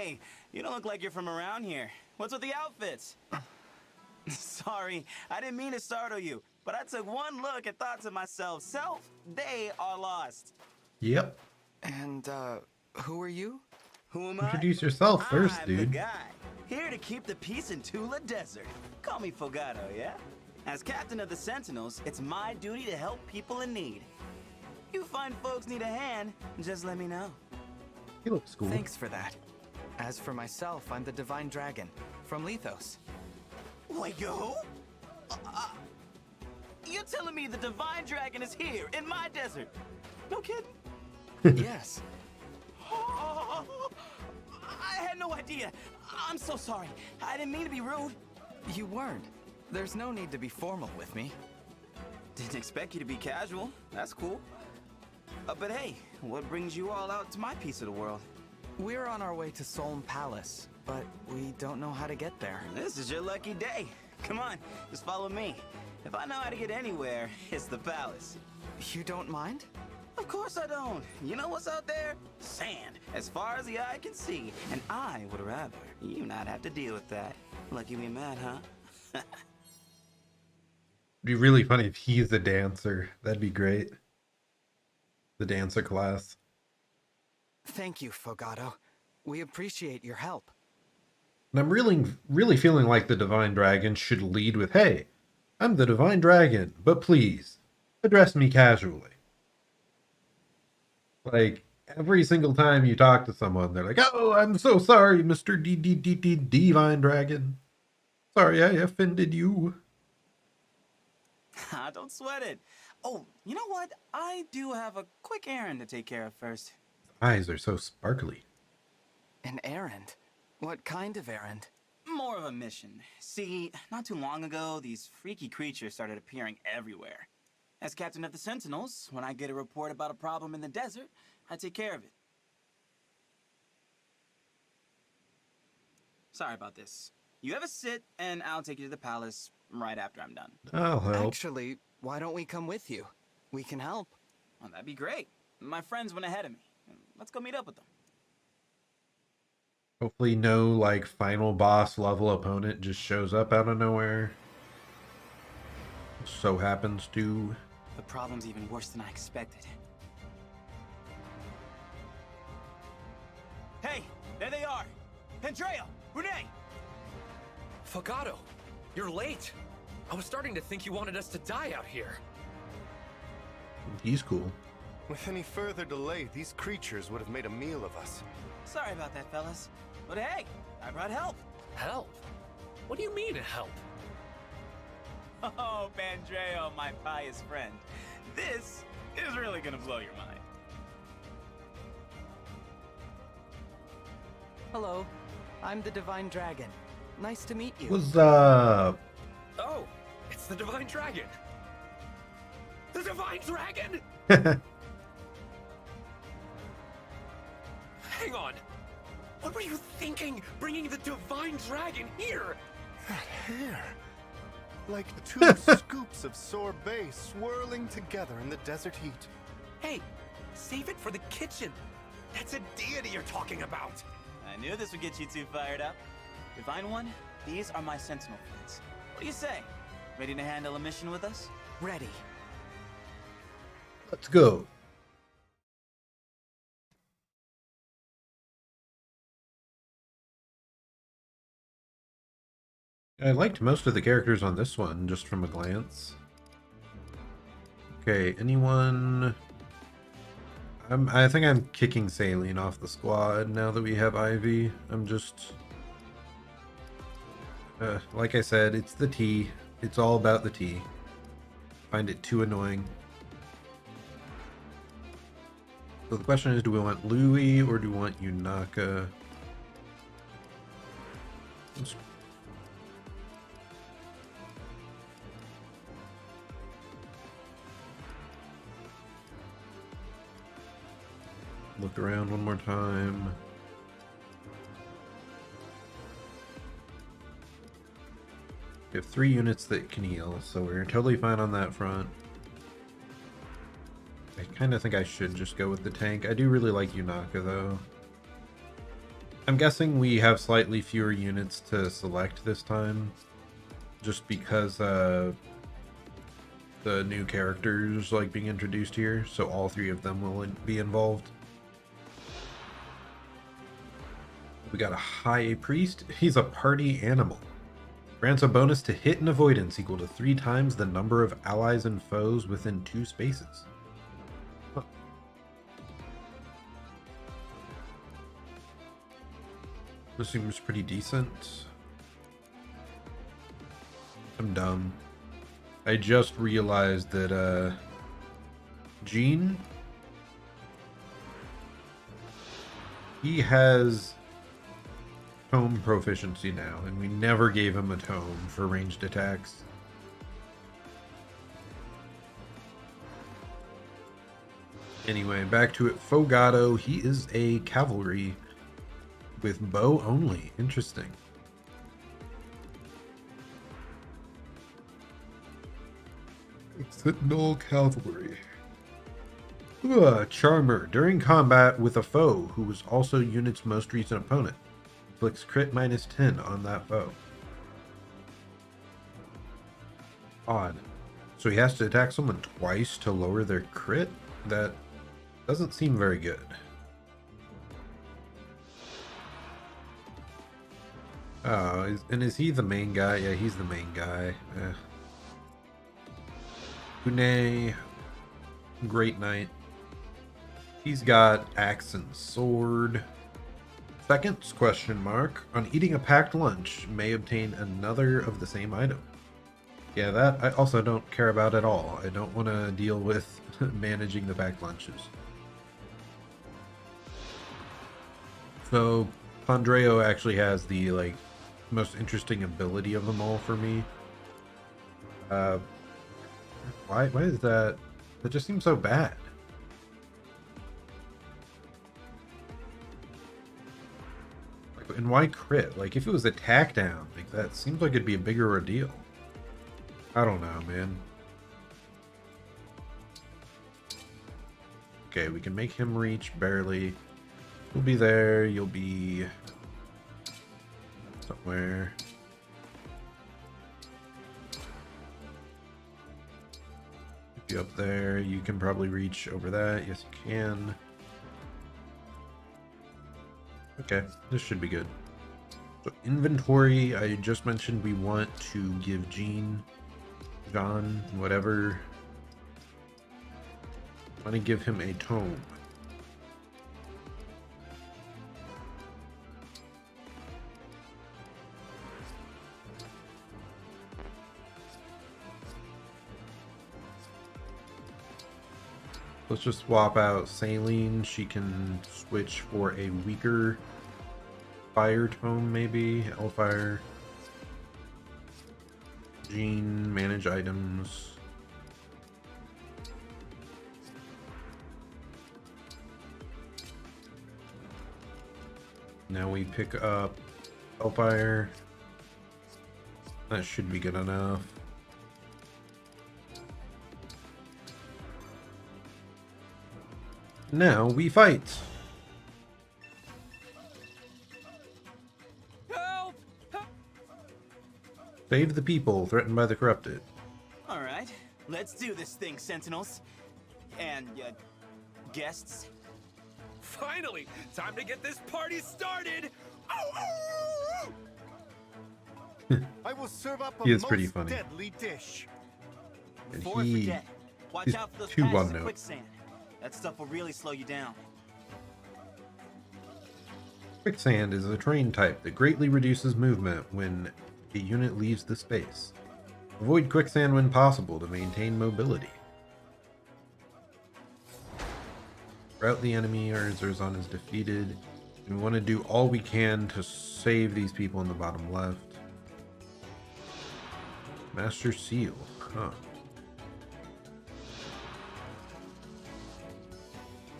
Hey, you don't look like you're from around here. What's with the outfits? Sorry, I didn't mean to startle you, but I took one look and thought to myself, they are lost. Yep. And, who are you? Who am I? Introduce yourself first, I'm dude. the guy, here to keep the peace in Tula Desert. Call me Fogado, yeah? As captain of the Sentinels, it's my duty to help people in need. You find folks need a hand, just let me know. He looks cool. Thanks for that. As for myself, I'm the Divine Dragon, from Lethos. Wait, yo? You're telling me the Divine Dragon is here, in my desert? No kidding? Yes. Oh, I had no idea. I'm so sorry. I didn't mean to be rude. You weren't. There's no need to be formal with me. Didn't expect you to be casual. That's cool. But hey, what brings you all out to my piece of the world? We're on our way to Solm Palace, but we don't know how to get there. This is your lucky day. Come on, just follow me. If I know how to get anywhere, it's the palace. You don't mind? Of course I don't. You know what's out there? Sand, as far as the eye can see. And I would rather you not have to deal with that. Lucky we met, huh? It'd be really funny if he's the dancer. That'd be great. The dancer class. Thank you, Fogado. We appreciate your help. And I'm really feeling like the Divine Dragon should lead with, "Hey, I'm the Divine Dragon, but please, address me casually." Like, every single time you talk to someone, they're like, "Oh, I'm so sorry, Mr. Divine Dragon. Sorry I offended you." Don't sweat it. Oh, you know what? I do have a quick errand to take care of first. Eyes are so sparkly. An errand? What kind of errand? More of a mission. See, not too long ago, these freaky creatures started appearing everywhere. As captain of the Sentinels, when I get a report about a problem in the desert, I take care of it. Sorry about this. You have a sit, and I'll take you to the palace right after I'm done. I'll help. Actually, why don't we come with you? We can help. Well, that'd be great. My friends went ahead of me. Let's go meet up with them. Hopefully no, like, final boss level opponent just shows up out of nowhere. So happens to... The problem's even worse than I expected. Hey, there they are! Andrea! Renee! Fogado, you're late. I was starting to think you wanted us to die out here. He's cool. With any further delay, these creatures would have made a meal of us. Sorry about that, fellas. But hey, I brought help. Help? What do you mean, help? Oh, Pandreo, my pious friend. This is really gonna blow your mind. Hello, I'm the Divine Dragon. Nice to meet you. What's up? Oh, it's the Divine Dragon. The Divine Dragon? Hang on. What were you thinking, bringing the Divine Dragon here? That hair. Like two scoops of sorbet swirling together in the desert heat. Hey, save it for the kitchen. That's a deity you're talking about. I knew this would get you two fired up. Divine One, these are my Sentinel friends. What do you say? Ready to handle a mission with us? Ready. Let's go. I liked most of the characters on this one, just from a glance. Okay, anyone... I think I'm kicking Saline off the squad now that we have Ivy. I'm just... like I said, it's the tea. It's all about the tea. Find it too annoying. So the question is, do we want Louis or do we want Yunaka? Let's... Look around one more time. We have 3 units that can heal, so we're totally fine on that front. I kind of think I should just go with the tank. I do really like Yunaka, though. I'm guessing we have slightly fewer units to select this time, just because the new characters like being introduced here, so all three of them will be involved. We got a High Priest. He's a party animal. Grants a bonus to hit and avoidance equal to 3 times the number of allies and foes within 2 spaces. Huh. This seems pretty decent. I'm dumb. I just realized that Jean, he has tome proficiency now, and we never gave him a tome for ranged attacks. Anyway, back to it. Fogado, he is a cavalry with bow only. Interesting. Sentinel cavalry. Charmer. During combat with a foe who was also unit's most recent opponent, inflicts crit -10 on that foe. Odd. So he has to attack someone twice to lower their crit? That doesn't seem very good. Oh, and is he the main guy? Yeah, he's the main guy. Une, Great Knight. He's got axe and sword. Seconds, question mark. On eating a packed lunch, may obtain another of the same item. Yeah, that I also don't care about at all. I don't want to deal with managing the packed lunches. So, Pandreo actually has the, most interesting ability of them all for me. Why is that? That just seems so bad. And why crit? Like, if it was attack down, like, that seems like it'd be a bigger ordeal. I don't know, man. Okay, we can make him reach barely. You'll be there, you'll be somewhere. If you're up there, you can probably reach over that. Yes, you can. Okay, this should be good. So inventory, I just mentioned we want to give Jean, whatever. I want to give him a tome. Let's just swap out Saline. She can switch for a weaker fire tome, maybe. Hellfire. Jean, manage items. Now we pick up Hellfire. That should be good enough. Now we fight. Help! Save the people threatened by the corrupted. All right, let's do this thing, Sentinels. And, guests. Finally! Time to get this party started! I will serve up a He is most pretty funny. deadly dish. And Before I forget, watch he's out for those too patches one of note. quicksand. That stuff will really slow you down. Quicksand is a terrain type that greatly reduces movement when a unit leaves the space. Avoid quicksand when possible to maintain mobility. Rout the enemy or Zerzan is defeated. We want to do all we can to save these people in the bottom left. Master Seal, huh.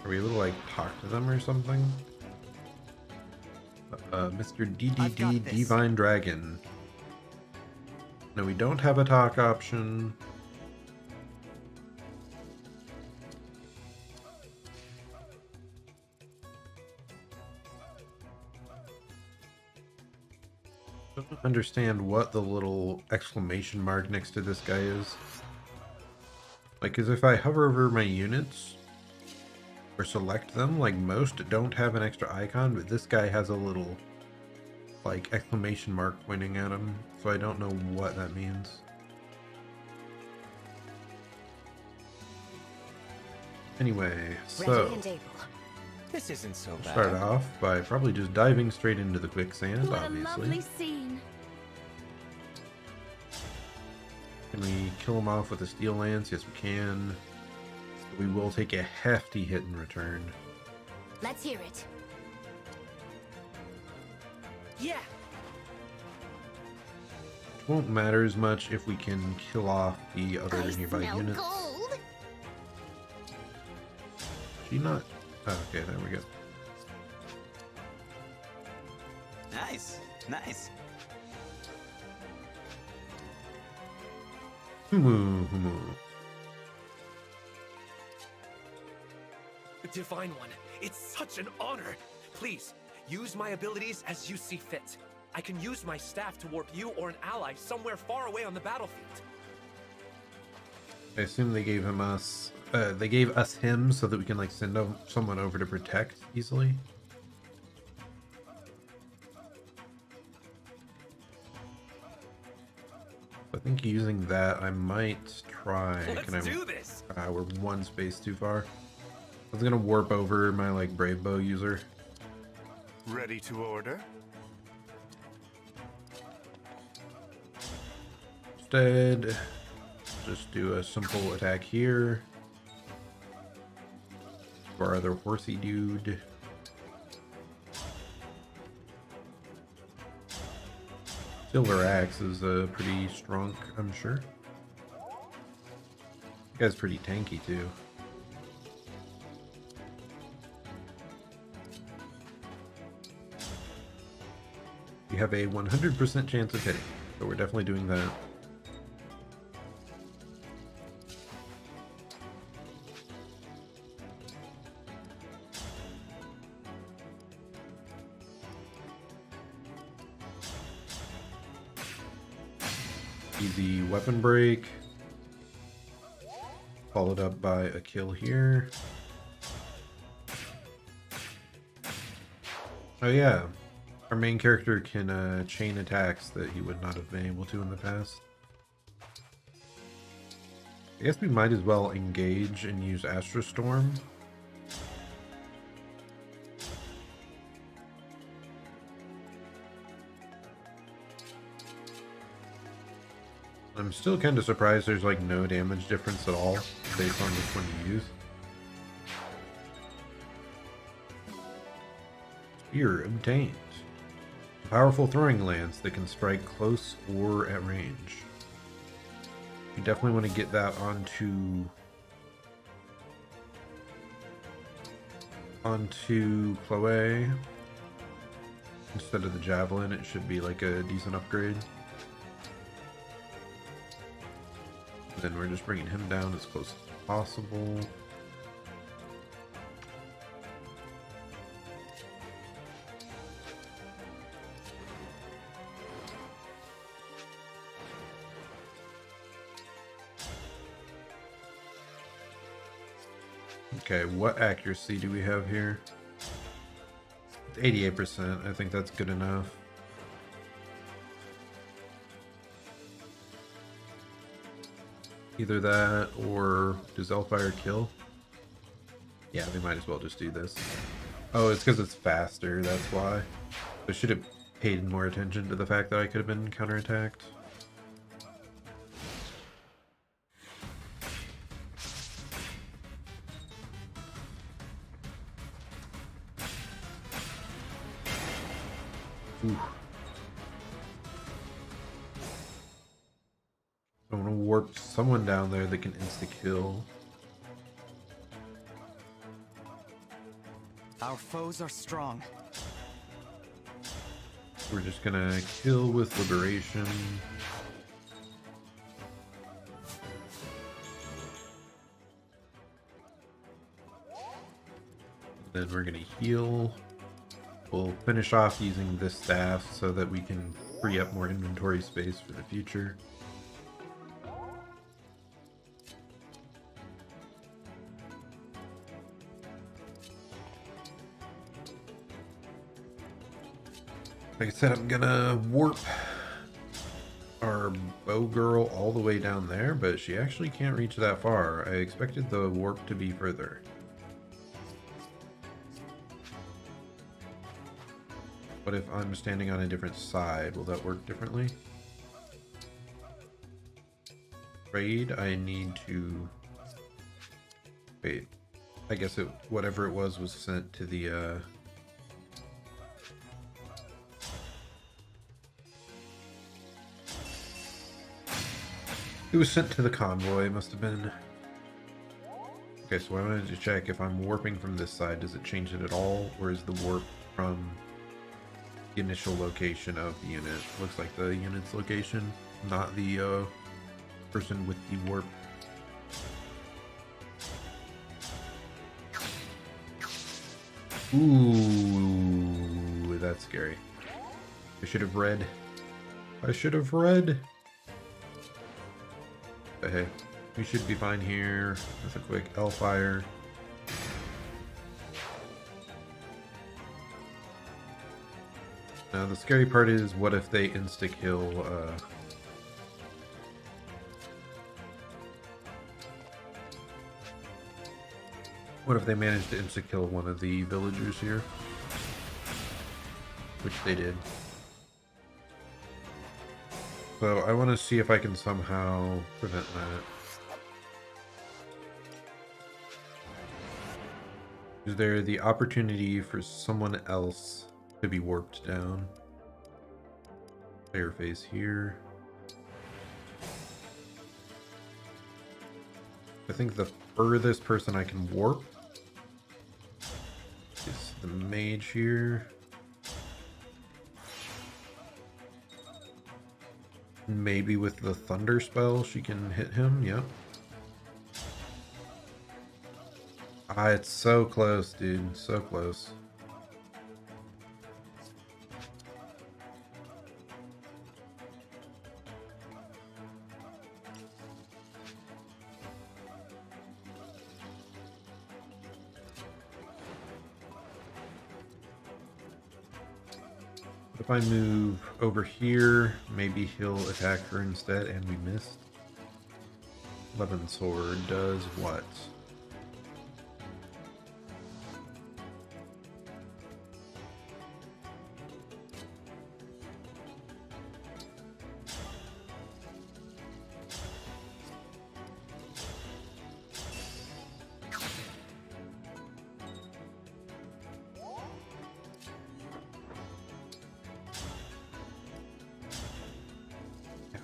Are we able to, talk to them or something? Mr. DDD Divine Dragon. No, we don't have a talk option. understand what the little exclamation mark next to this guy is. Like, because if I hover over my units or select them, like most don't have an extra icon, but this guy has a little like exclamation mark pointing at him, so I don't know what that means. Anyway, so Ready and able. This isn't so bad. start off by probably just diving straight into the quicksand, What a obviously. lovely scene. Can we kill him off with a steel lance? Yes, we can. We will take a hefty hit in return. Let's hear it. Yeah. It won't matter as much if we can kill off the other I nearby smell units. gold. She not? Oh, okay, there we go. Nice, nice. Divine One, it's such an honor. Please, use my abilities as you see fit. I can use my staff to warp you or an ally somewhere far away on the battlefield. I assume they gave him us. They gave us him so that we can like send someone over to protect easily. I think using that, I might try. Let's do this. We're one space too far. I was gonna warp over my like brave bow user. Ready to order? Instead, just do a simple attack here. For our other horsey dude. Silver Axe is pretty strong, I'm sure. This guy's pretty tanky too. You have a 100% chance of hitting, so we're definitely doing that. Easy weapon break. Followed up by a kill here. Oh yeah, our main character can chain attacks that he would not have been able to in the past. I guess we might as well engage and use Astrostorm. I'm still kind of surprised there's like no damage difference at all based on which one you use. Spear obtained. A powerful throwing lance that can strike close or at range. You definitely want to get that onto Chloe instead of the javelin. It should be like a decent upgrade. Then we're just bringing him down as close as possible. Okay, what accuracy do we have here? 88%. I think that's good enough. Either that or does Elfire kill? Yeah, we might as well just do this. Oh, it's because it's faster, that's why. I should have paid more attention to the fact that I could have been counterattacked. Ooh. I want to warp someone down there that can insta-kill. Our foes are strong. We're just gonna kill with liberation. Then we're gonna heal. We'll finish off using this staff so that we can free up more inventory space for the future. Like I said, I'm gonna warp our bow girl all the way down there, but she actually can't reach that far. I expected the warp to be further. What if I'm standing on a different side? Will that work differently? Raid, I need to... Wait. I guess whatever it was sent to the, It was sent to the convoy, it must have been. Okay, so I wanted to check if I'm warping from this side, does it change it at all? Or is the warp from the initial location of the unit? Looks like the unit's location, not the person with the warp. Ooh, that's scary. I should have read. I should have read. But hey, we should be fine here with a quick L-fire. Now the scary part is, what if they insta-kill, what if they manage to insta-kill one of the villagers here? Which they did. So I want to see if I can somehow prevent that. Is there the opportunity for someone else to be warped down? Player face here. I think the furthest person I can warp is the mage here. Maybe with the thunder spell she can hit him, yep. Ah, it's so close, dude, so close. If I move over here, maybe he'll attack her instead, and we missed. 11 sword does what?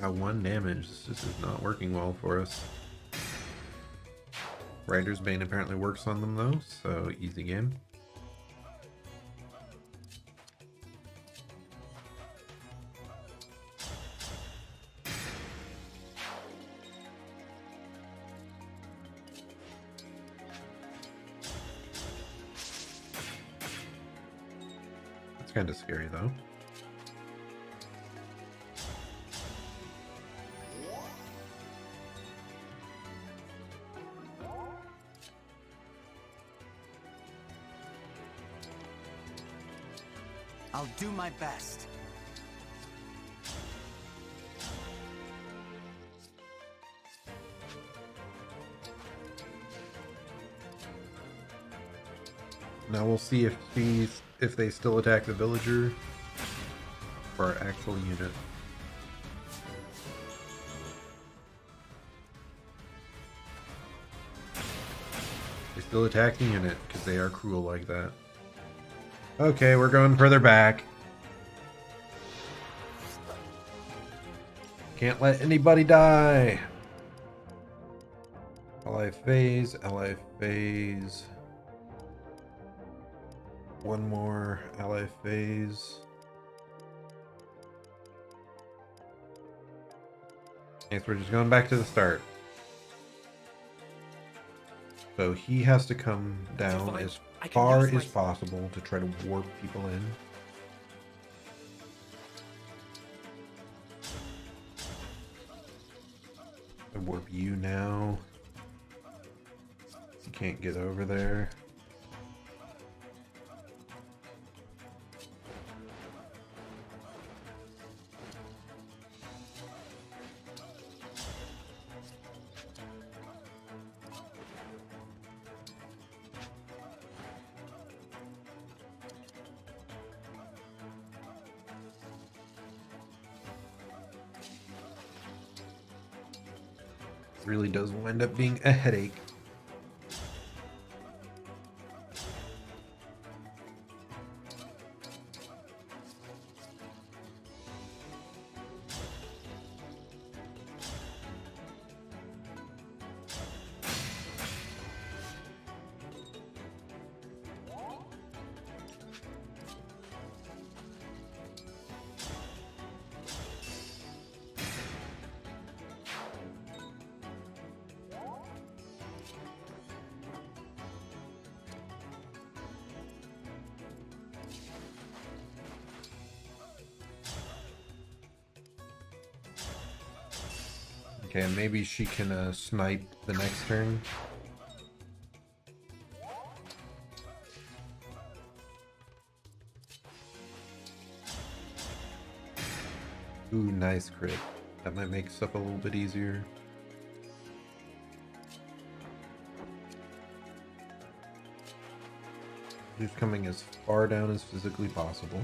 One damage. This is not working well for us. Rider's Bane apparently works on them though, so easy game. That's kind of scary though. I'll do my best. Now we'll see if they still attack the villager or our actual unit. They still attack the unit because they are cruel like that. Okay, we're going further back. Can't let anybody die. Ally phase, ally phase. One more ally phase. Okay, so we're just going back to the start. So he has to come down as far as possible to try to warp people in. I warp you now. You can't get over there. Really does wind up being a headache. Okay, maybe she can snipe the next turn. Ooh, nice crit. That might make stuff a little bit easier. Just coming as far down as physically possible.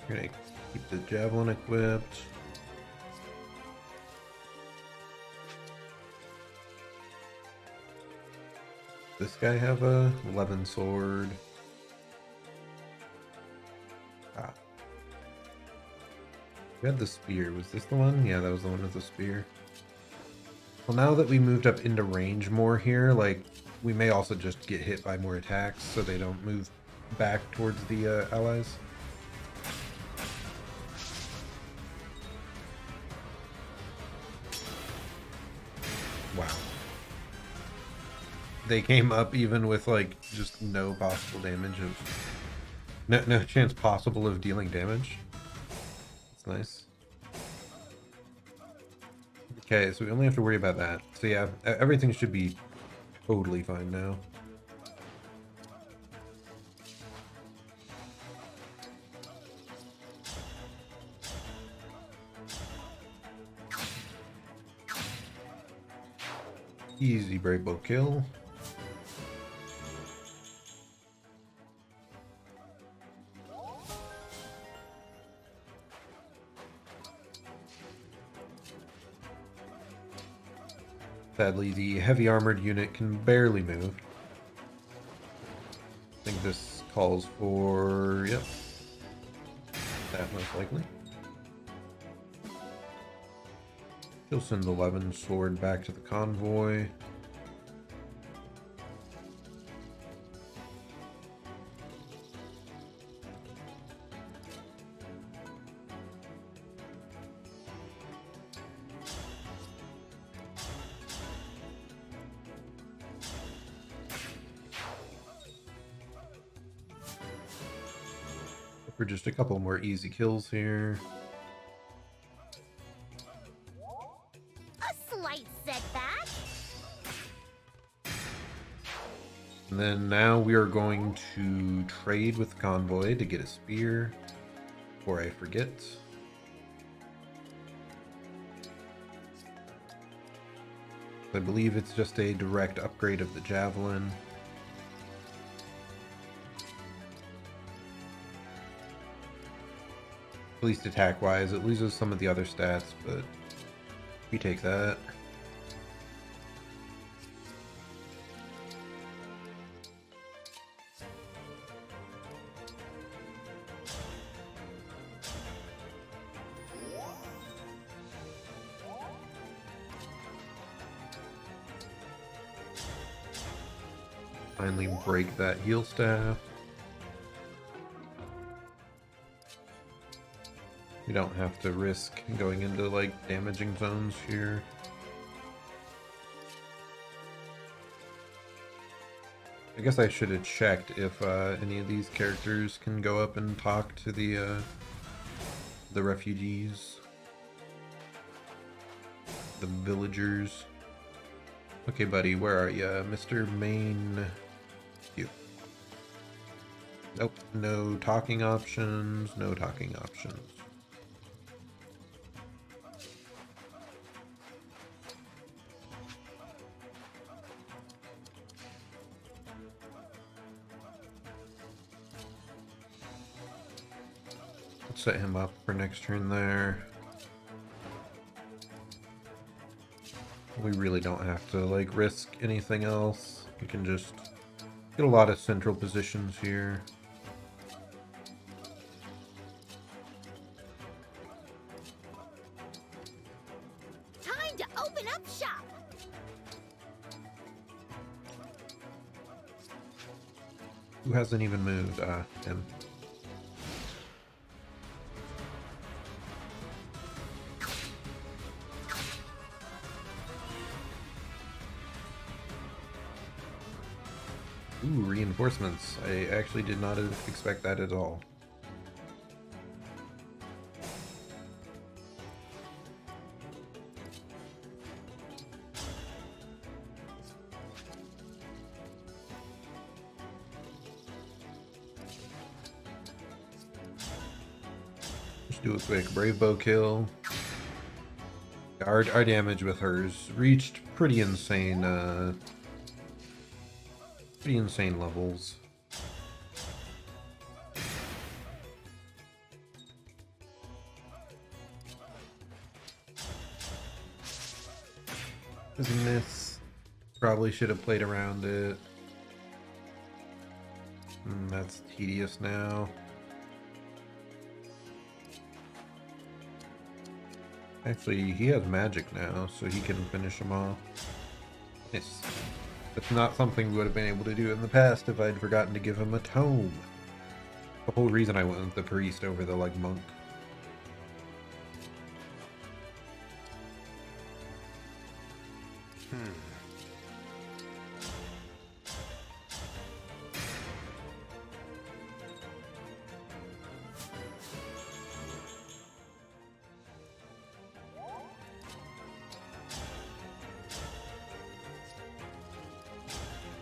We're gonna keep the javelin equipped. This guy have a 11 sword. Ah. We had the spear. Was this the one? Yeah, that was the one with the spear. Well, now that we moved up into range more here, like, we may also just get hit by more attacks so they don't move back towards the allies. Wow. They came up even with, like, just no possible damage of... No chance possible of dealing damage. That's nice. Okay, so we only have to worry about that. So yeah, everything should be totally fine now. Easy brave bow kill. Sadly, the heavy armored unit can barely move. I think this calls for, yep, that most likely. She'll send the 11 sword back to the convoy. For just a couple more easy kills here. A slight setback. And then now we are going to trade with the convoy to get a spear, before I forget. I believe it's just a direct upgrade of the javelin. At least attack-wise, it loses some of the other stats, but we take that. Finally break that heal staff. We don't have to risk going into like damaging zones here. I guess I should have checked if any of these characters can go up and talk to the refugees, the villagers. Okay, buddy, where are you, Mr. Main? You. Nope, no talking options. No talking options. Set him up for next turn there. We really don't have to like risk anything else. We can just get a lot of central positions here. Time to open up shop. Who hasn't even moved? Him. Ooh, reinforcements. I actually did not expect that at all. Let's do a quick brave bow kill. Our damage with hers reached pretty insane levels. Doesn't miss. Probably should have played around it. That's tedious now. Actually, he has magic now, so he can finish him off. Nice. That's not something we would have been able to do in the past if I'd forgotten to give him a tome. The whole reason I went with the priest over the like monk.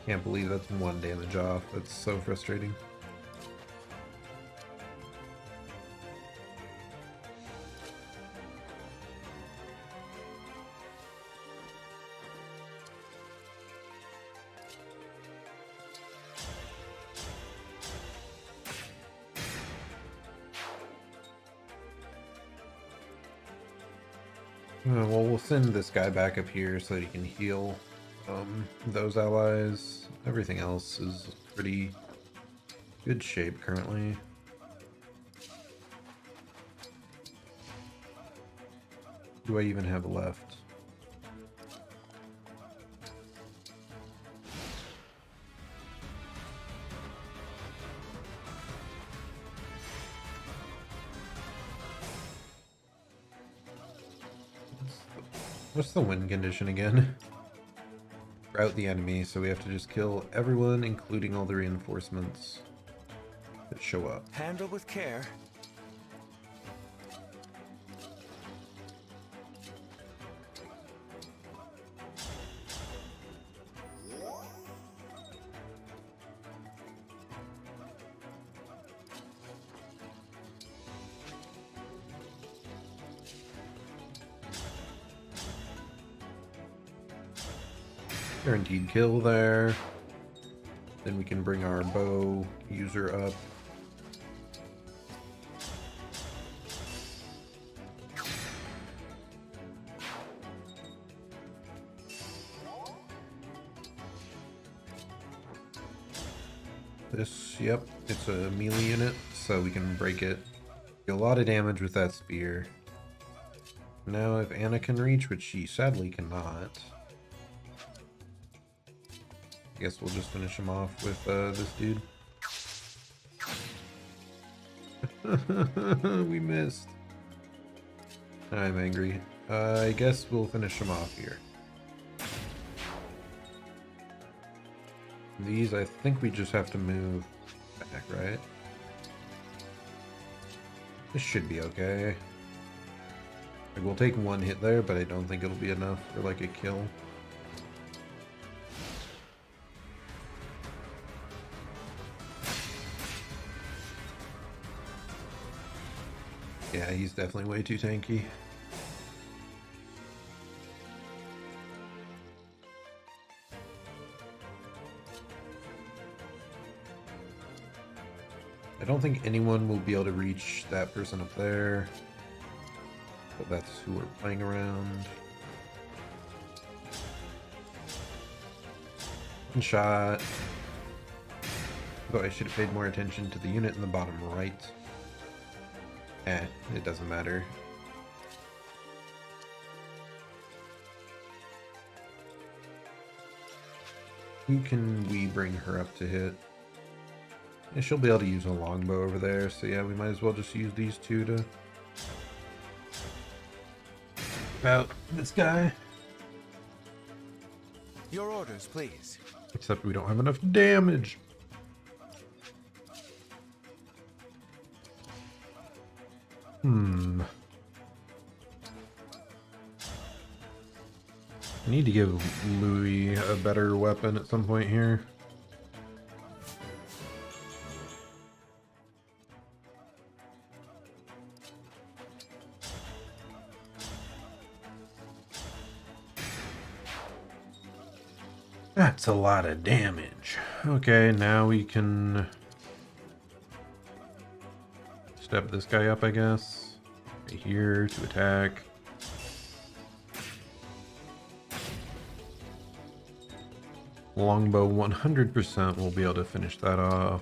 Can't believe that's 1 damage off. That's so frustrating. Well, we'll send this guy back up here so that he can heal those allies. Everything else is pretty good shape currently. Do I even have left? What's the win condition again? Rout the enemy, so we have to just kill everyone, including all the reinforcements that show up. Handle with care. Guaranteed kill there. Then we can bring our bow user up. This, yep, it's a melee unit, so we can break it. Do a lot of damage with that spear. Now if Anna can reach, which she sadly cannot. I guess we'll just finish him off with this dude. We missed. I'm angry. I guess we'll finish him off here. These, I think we just have to move back, right? This should be okay. Like, we'll take one hit there, but I don't think it'll be enough for like a kill. Yeah, he's definitely way too tanky. I don't think anyone will be able to reach that person up there. But that's who we're playing around. One shot. Though I should have paid more attention to the unit in the bottom right. It doesn't matter. Who can we bring her up to hit? Yeah, she'll be able to use a longbow over there, so yeah, we might as well just use these two to out this guy. Your orders, please. Except we don't have enough damage. I need to give Louis a better weapon at some point here. That's a lot of damage. Okay, now we can step this guy up, I guess. Right here to attack. Longbow 100% will be able to finish that off.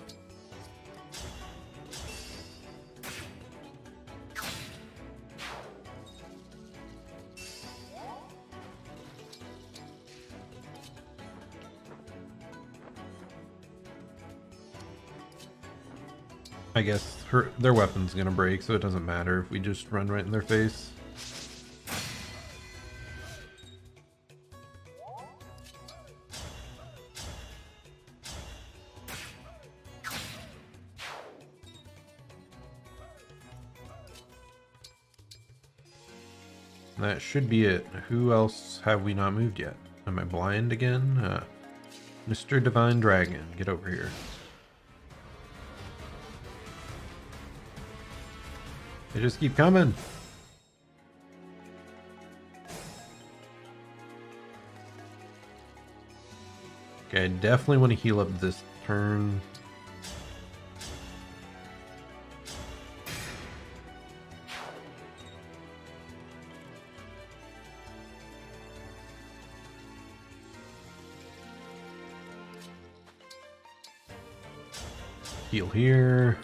I guess their weapon's gonna break, so it doesn't matter if we just run right in their face. That should be it. Who else have we not moved yet? Am I blind again? Mr. Divine Dragon, get over here. They just keep coming. Okay, I definitely want to heal up this turn. Heal here.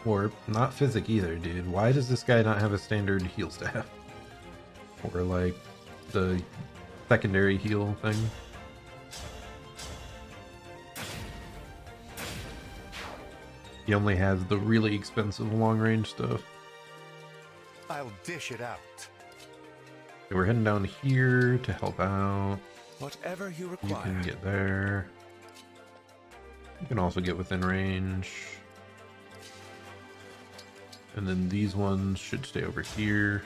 Or not physic either, dude. Why does this guy not have a standard heal staff? Or like the secondary heal thing? He only has the really expensive long range stuff. I'll dish it out. Okay, we're heading down here to help out. Whatever you You require. can get there. You can also get within range. And then these ones should stay over here.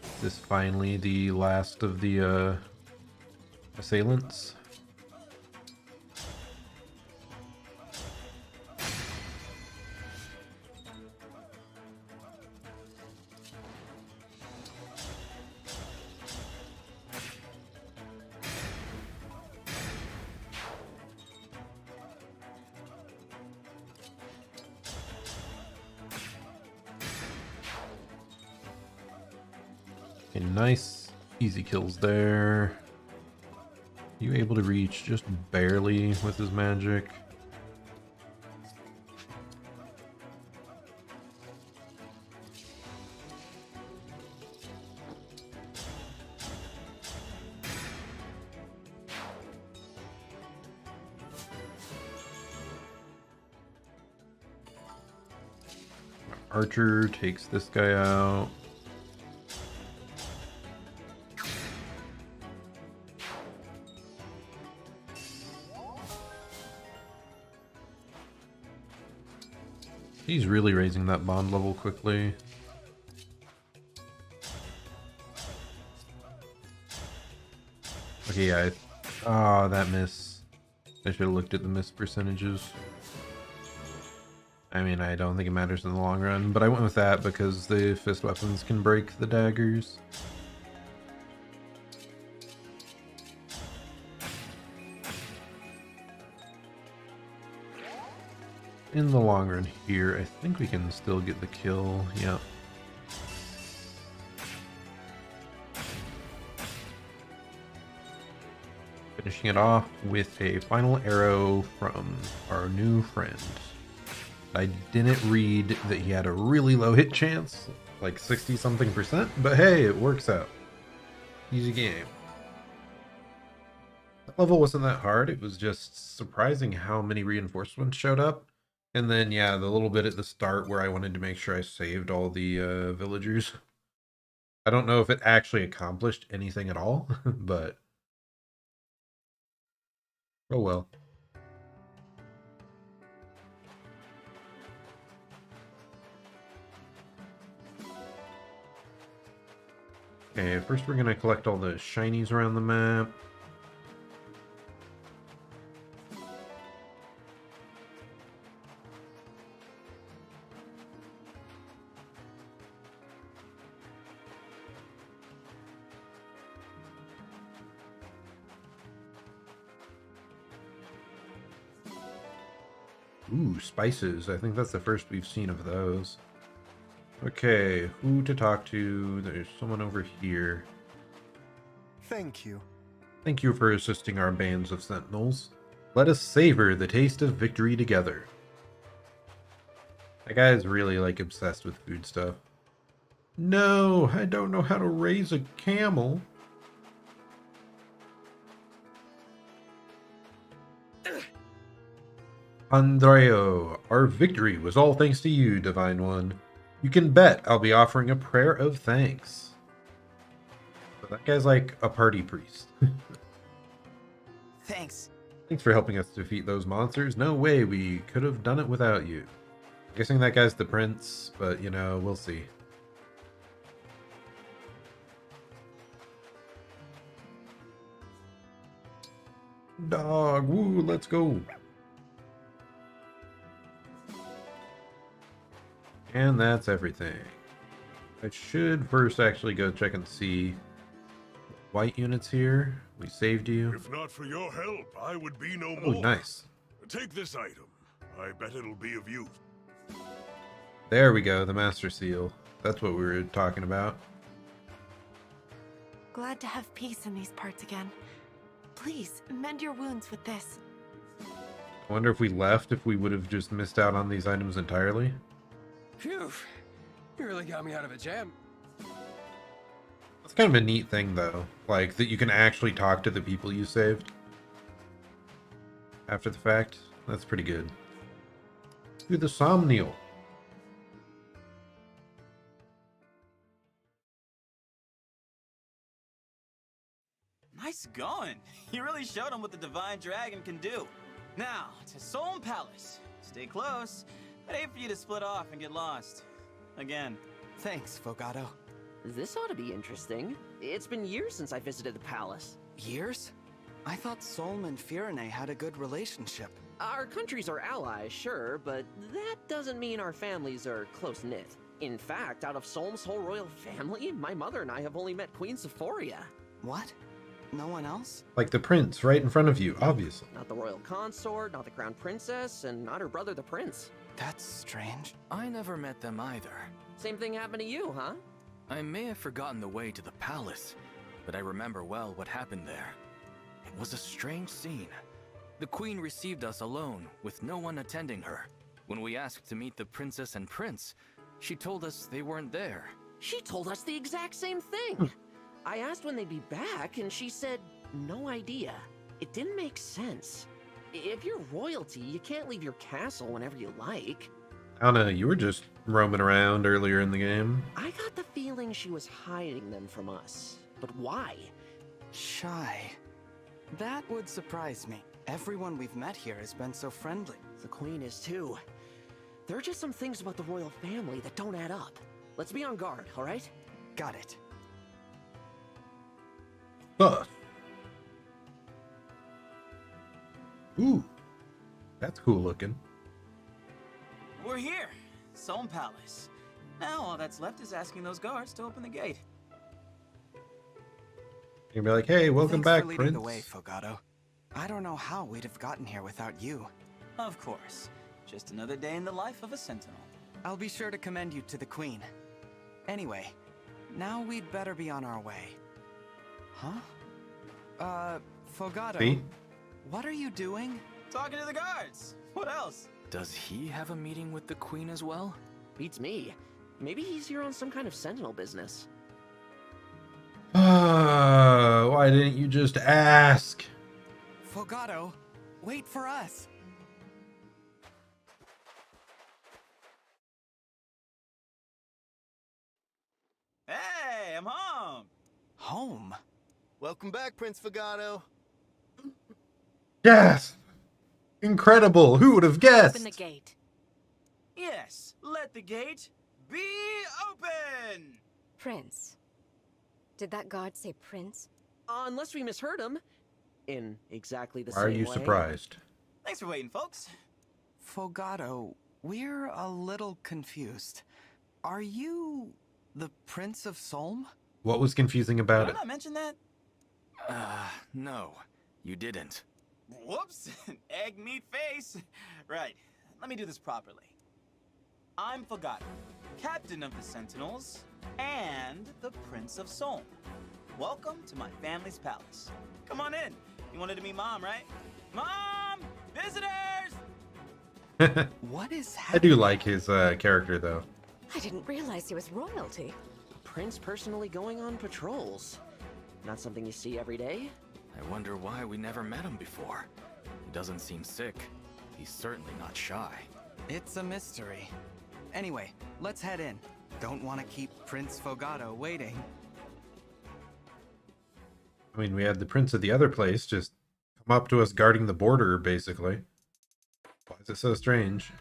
Is this finally the last of the assailants? Okay, nice easy kills there. You able to reach just barely with his magic. archer takes this guy out. He's really raising that bond level quickly. Okay, yeah. Oh, that miss. I should have looked at the miss percentages. I mean, I don't think it matters in the long run, but I went with that because the fist weapons can break the daggers. In the long run here, I think we can still get the kill. Yep. Finishing it off with a final arrow from our new friend. I didn't read that he had a really low hit chance, like 60 something %, but hey, it works out. Easy game. That level wasn't that hard, it was just surprising how many reinforcements showed up. And then, yeah, the little bit at the start where I wanted to make sure I saved all the villagers. I don't know if it actually accomplished anything at all, but oh well. Okay, first we're going to collect all the shinies around the map. Ooh, spices. I think that's the first we've seen of those. Okay, who to talk to? There's someone over here. Thank you. Thank you for assisting our bands of sentinels. Let us savor the taste of victory together. That guy is really, like, obsessed with food stuff. No, I don't know how to raise a camel. Andreo, our victory was all thanks to you, Divine One. You can bet I'll be offering a prayer of thanks. So that guy's like a party priest. Thanks. Thanks for helping us defeat those monsters. No way we could have done it without you. Guessing that guy's the prince, but you know, we'll see. Dog, woo, let's go. And that's everything. I should first actually go check and see white units here. We saved you. If not for your help, I would be no Oh, more. nice. Take this item. I bet it'll be of use. There we go, the Master Seal. That's what we were talking about. Glad to have peace in these parts again. Please, mend your wounds with this. I wonder if we left, if we would have just missed out on these items entirely. Phew. You really got me out of a jam. That's kind of a neat thing, though. Like, that you can actually talk to the people you saved after the fact. That's pretty good. Do the Somnial. Nice going. You really showed them what the Divine Dragon can do. Now, to Solm Palace. Stay close. I'd hate for you to split off and get lost. Again. Thanks, Fogado. This ought to be interesting. It's been years since I visited the palace. Years? I thought Solm and Firene had a good relationship. Our countries are allies, sure, but that doesn't mean our families are close-knit. In fact, out of Solm's whole royal family, my mother and I have only met Queen Sephoria. What? No one else? Like the prince right in front of you, obviously. Not the royal consort, not the crown princess, and not her brother the prince. That's strange. I never met them either. Same thing happened to you, huh? I may have forgotten the way to the palace, but I remember well what happened there. It was a strange scene. The queen received us alone, with no one attending her. When we asked to meet the princess and prince, she told us they weren't there. She told us the exact same thing. I asked when they'd be back, and she said, no idea. It didn't make sense. If you're royalty, you can't leave your castle whenever you like. I don't know, you were just roaming around earlier in the game. I got the feeling she was hiding them from us. But why? Shy. That would surprise me. Everyone we've met here has been so friendly. The Queen is too. There are just some things about the royal family that don't add up. Let's be on guard, all right? Got it. Ooh, that's cool looking. We're here, Somme Palace. Now all that's left is asking those guards to open the gate. You'd be like, hey, welcome Thanks back, for leading Prince. the way, Fogado. I don't know how we'd have gotten here without you. Of course. Just another day in the life of a sentinel. I'll be sure to commend you to the Queen. Anyway, now we'd better be on our way. Huh? Fogado, See? what are you doing? Talking to the guards. What else? Does he have a meeting with the Queen as well? Beats me. Maybe he's here on some kind of sentinel business. Why didn't you just ask? Fogado, wait for us. Hey, I'm home. Home? Welcome back, Prince Fogado. Yes! Incredible! Who would have guessed? Open the gate. Yes, let the gate be open! Prince. Did that guard say prince? Unless we misheard him. In exactly the Why same are way. you surprised? Thanks for waiting, folks. Fogado, we're a little confused. Are you the Prince of Solm? What was confusing about Did it? I not mention that? No, you didn't. Whoops, egg meat face. Right, let me do this properly. I'm Fogado, captain of the Sentinels, and the Prince of Solm. Welcome to my family's palace. Come on in. You wanted to meet Mom, right? Mom! Visitors! What is I happening? do like his character, though. I didn't realize he was royalty. Prince personally going on patrols. Not something you see every day. I wonder why we never met him before. He doesn't seem sick. He's certainly not shy. It's a mystery. Anyway, let's head in. Don't want to keep Prince Fogado waiting. I mean, we had the prince of the other place just come up to us guarding the border, basically. Why is it so strange?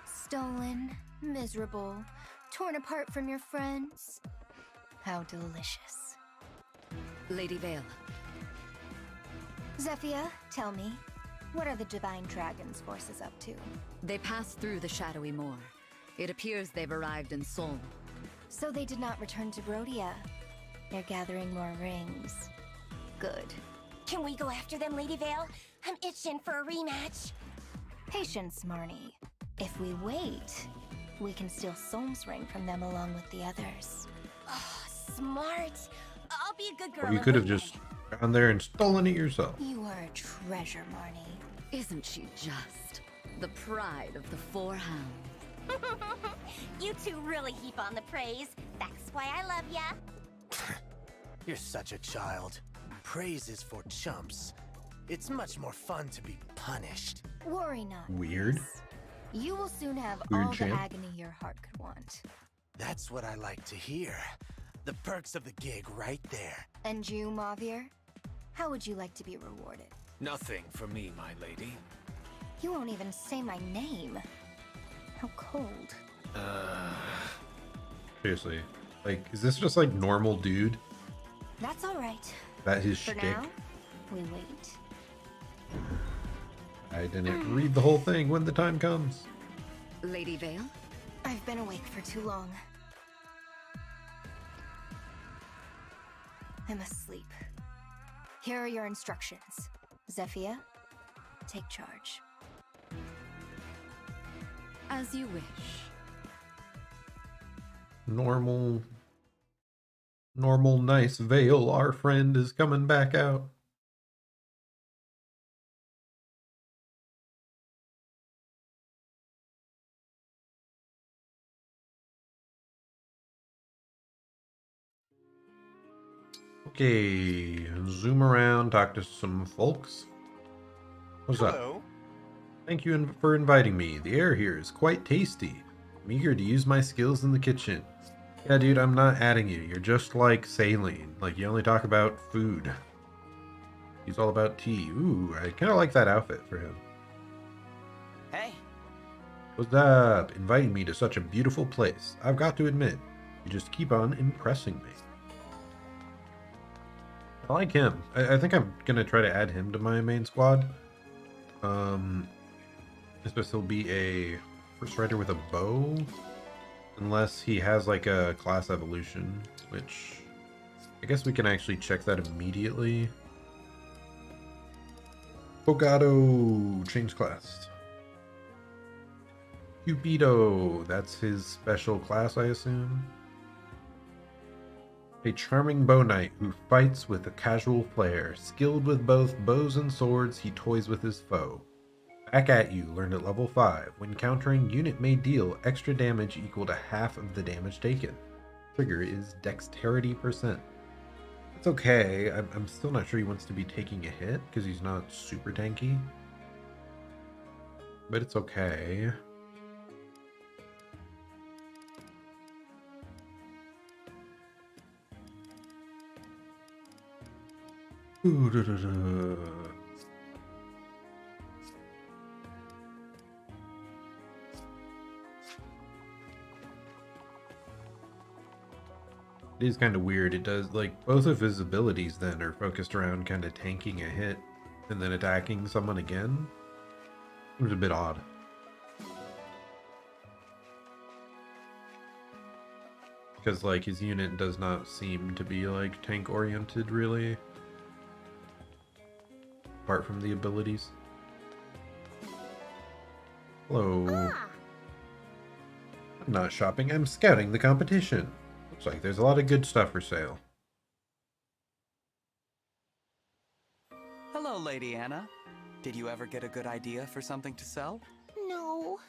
Stolen, miserable, torn apart from your friends. How delicious. Lady Vale. Zephyr, tell me, what are the Divine Dragon's forces up to? They passed through the Shadowy Moor. It appears they've arrived in Solm. So they did not return to Brodia. They're gathering more rings. Good. Can we go after them, Lady Vale? I'm itching for a rematch. Patience, Marnie. If we wait, we can steal Solm's ring from them along with the others. Oh, smart. I'll be a good girl. Or you could have just gone there and stolen it yourself. You are a treasure, Marnie. Isn't she just? The pride of the Four Hounds. You two really heap on the praise. That's why I love ya. You're such a child. Praise is for chumps. It's much more fun to be punished. Worry not. Weird. You will soon have Weird all champ. the agony your heart could want. That's what I like to hear. The perks of the gig right there. And you, Mavir? How would you like to be rewarded? Nothing for me, my lady. You won't even say my name. How cold. Seriously. Like, is this just like normal dude? That's all right. That his For shtick? now, we wait. I didn't read the whole thing when the time comes. Lady Vale? I've been awake for too long. I'm asleep. Here are your instructions. Zephyr, take charge. As you wish. Normal, nice Vale, our friend is coming back out. Okay, zoom around, talk to some folks. What's up? Hello. Thank you for inviting me. The air here is quite tasty. I'm eager to use my skills in the kitchen. Yeah, dude, I'm not adding you. You're just like Saline. Like, you only talk about food. He's all about tea. Ooh, I kind of like that outfit for him. Hey. What's up? Inviting me to such a beautiful place. I've got to admit, you just keep on impressing me. I like him. I think I'm gonna try to add him to my main squad. This will be a first rider with a bow, unless he has like a class evolution, which I guess we can actually check that immediately. Fogado, change class. Cupido, that's his special class, I assume. A charming bow knight who fights with a casual flair. Skilled with both bows and swords, he toys with his foe. Back at you, learned at level 5. When countering, unit may deal extra damage equal to half of the damage taken. Trigger is dexterity %. It's okay. I'm still not sure he wants to be taking a hit because he's not super tanky. But it's okay. Ooh, da, da, da. It is kind of weird. It does, like, both of his abilities then are focused around kind of tanking a hit and then attacking someone again. It was a bit odd. Because, like, his unit does not seem to be, like, tank-oriented, really. Apart from the abilities. Hello. I'm not shopping, I'm scouting the competition. Looks like there's a lot of good stuff for sale. Hello, Lady Anna. Did you ever get a good idea for something to sell? No.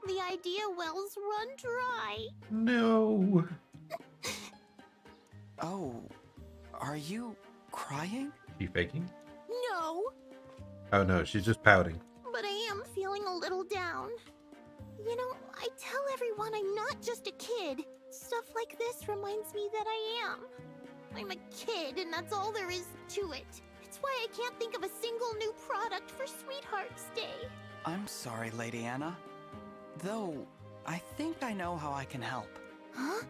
The idea wells run dry. No. Oh, are you crying? She faking? No, Oh no, she's just pouting. but I am feeling a little down. You know, I tell everyone I'm not just a kid. Stuff like this reminds me that I am. I'm a kid, and that's all there is to it. It's why I can't think of a single new product for Sweetheart's Day. I'm sorry, Lady Anna. Though, I think I know how I can help. Huh?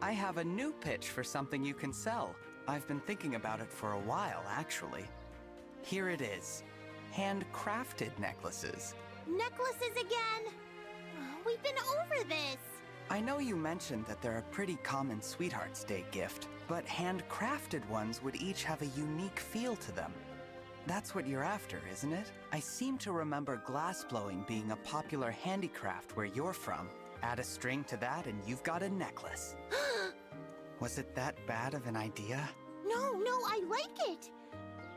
I have a new pitch for something you can sell. I've been thinking about it for a while, actually. Here it is. Handcrafted necklaces. Necklaces again? We've been over this. I know you mentioned that they're a pretty common Sweetheart's Day gift, but handcrafted ones would each have a unique feel to them. That's what you're after, isn't it? I seem to remember glassblowing being a popular handicraft where you're from. Add a string to that and you've got a necklace. Was it that bad of an idea? No, I like it.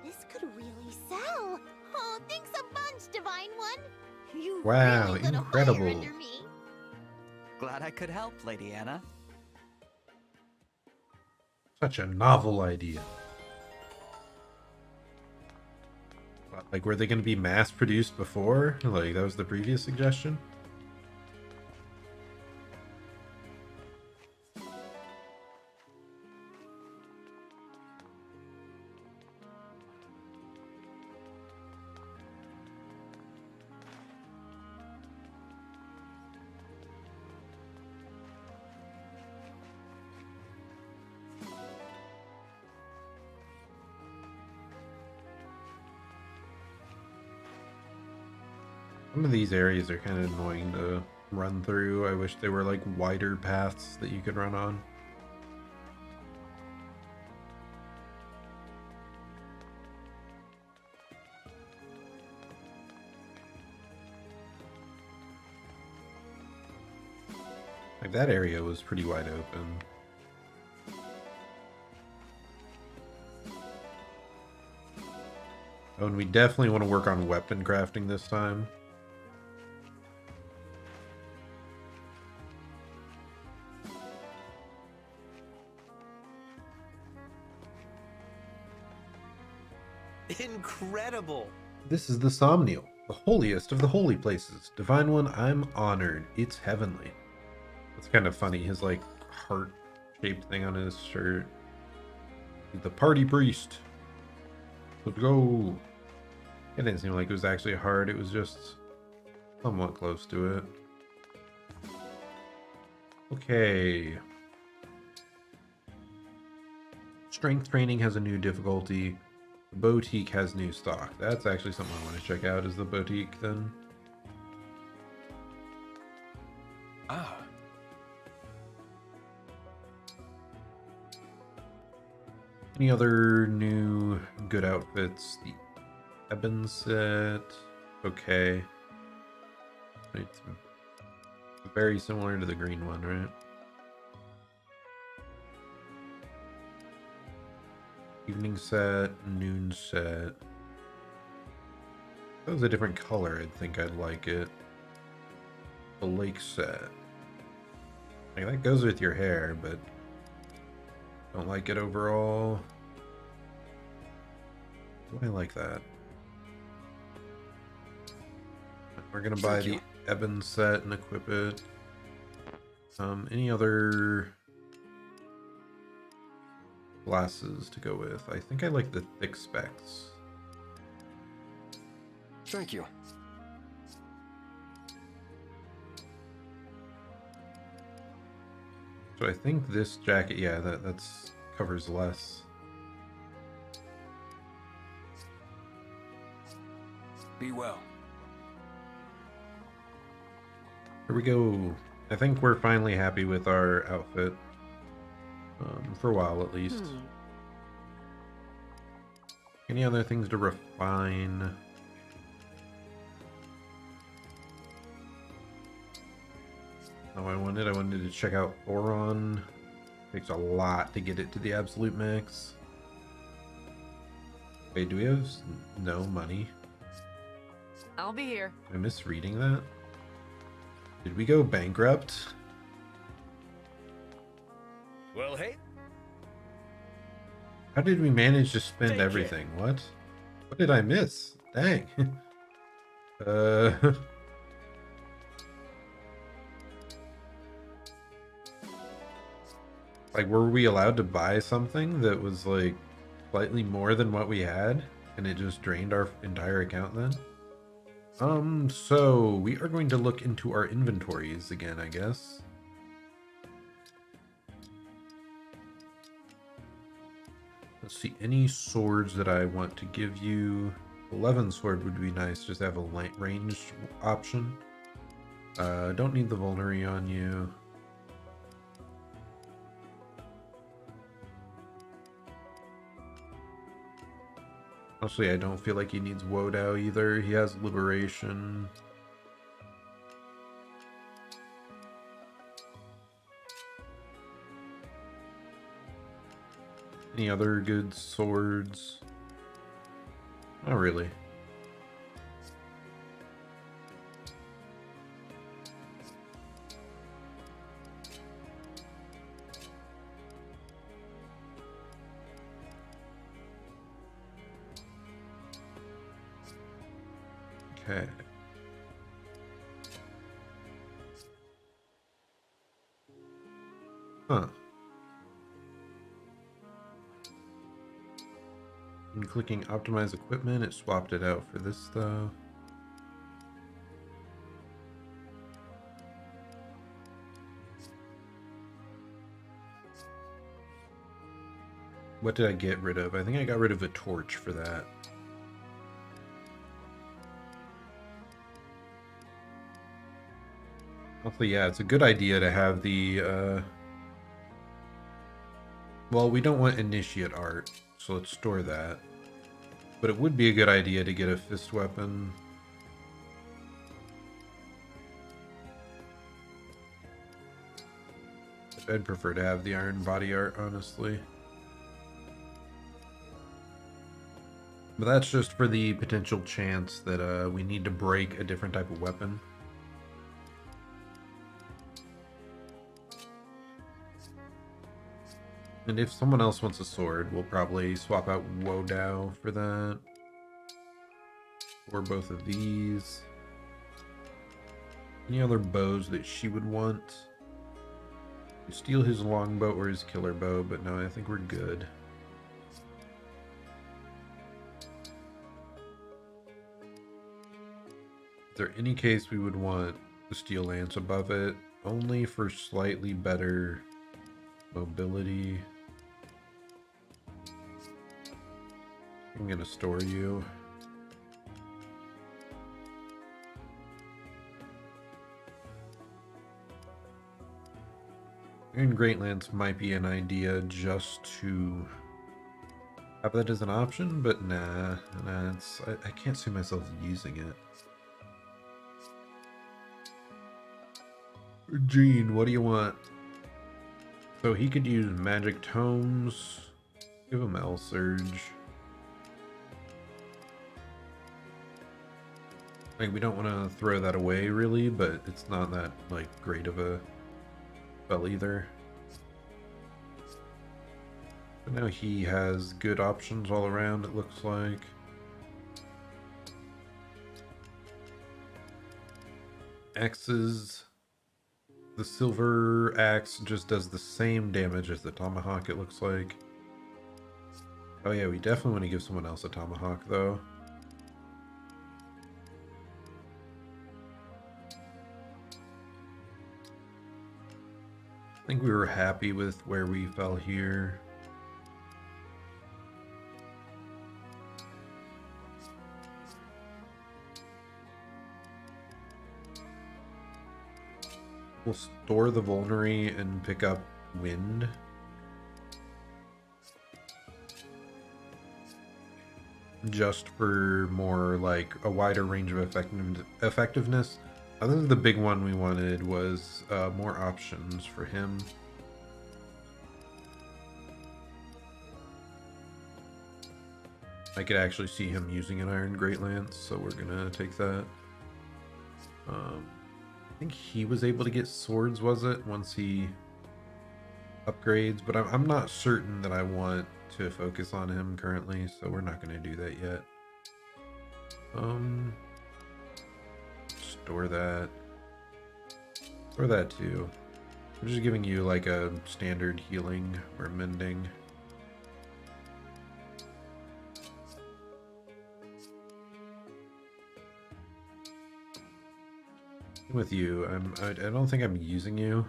This could really sell. Oh, thanks a bunch, Divine One. You Wow, really lit a incredible. fire under me. Glad I could help, Lady Anna. Such a novel idea. What, like, were they going to be mass produced before? Like, that was the previous suggestion? Some of these areas are kind of annoying to run through. I wish they were like wider paths that you could run on. Like that area was pretty wide open. Oh, and we definitely want to work on weapon crafting this time. Incredible! This is the Somnial, The holiest of the holy places. Divine One, I'm honored. It's heavenly. It's kind of funny. His, like, heart-shaped thing on his shirt. He's the party priest. Let's go. It didn't seem like it was actually hard. It was just somewhat close to it. Okay. Strength training has a new difficulty. The boutique has new stock. That's actually something I want to check out, is the boutique then. Ah. Any other new good outfits? The Eben set. Okay. It's very similar to the green one, right? Evening set, noon set. If that was a different color, I'd think I'd like it. The lake set. Like, that goes with your hair, but don't like it overall. Do I like that? We're gonna buy the Eben set and equip it. Any other glasses to go with? I think I like the thick specs. Thank you. So I think this jacket, yeah, that's covers less. Be well. Here we go. I think we're finally happy with our outfit. For a while at least. Any other things to refine? Oh, I wanted to check out Thoron. Takes a lot to get it to the absolute max. Wait, do we have no money? I'll be here. Am I misreading that? Did we go bankrupt? Well, hey. How did we manage to spend everything? What? What did I miss? Dang. Like, were we allowed to buy something that was, like, slightly more than what we had? And it just drained our entire account then? So we are going to look into our inventories again, I guess. Let's see, any swords that I want to give you. 11 sword would be nice, just have a light range option. Don't need the vulnerary on you. Honestly, I don't feel like he needs Wodao either. He has Liberation. Any other good swords? Not really. Okay. Huh. And clicking optimize equipment, it swapped it out for this stuff. What did I get rid of? I think I got rid of a torch for that. Hopefully, yeah, it's a good idea to have the, well, we don't want initiate art, so let's store that. But it would be a good idea to get a fist weapon. I'd prefer to have the iron body art, honestly. But that's just for the potential chance that we need to break a different type of weapon. And if someone else wants a sword, we'll probably swap out Wodao for that. Or both of these. Any other bows that she would want? Steal his longbow or his killer bow, but no, I think we're good. Is there any case we would want the steel lance above it? Only for slightly better mobility. I'm gonna store you. Iron Great Lance might be an idea just to have that as an option, but nah, I can't see myself using it. Gene, what do you want? So he could use magic tomes. Give him L Surge. Like, we don't want to throw that away really, but it's not that like great of a spell either. But now he has good options all around, it looks like. Axes. The silver axe just does the same damage as the tomahawk, it looks like. Oh yeah, we definitely want to give someone else a tomahawk though. I think we were happy with where we fell here. We'll store the Vulnerary and pick up Wind. Just for more, like, a wider range of effectiveness. I think the big one we wanted was more options for him. I could actually see him using an Iron Great Lance, so we're gonna take that. I think he was able to get swords, was it, once he upgrades? But I'm not certain that I want to focus on him currently, so we're not going to do that yet. Store that. Store that too. I'm just giving you like a standard healing or mending. With you, I don't think I'm using you.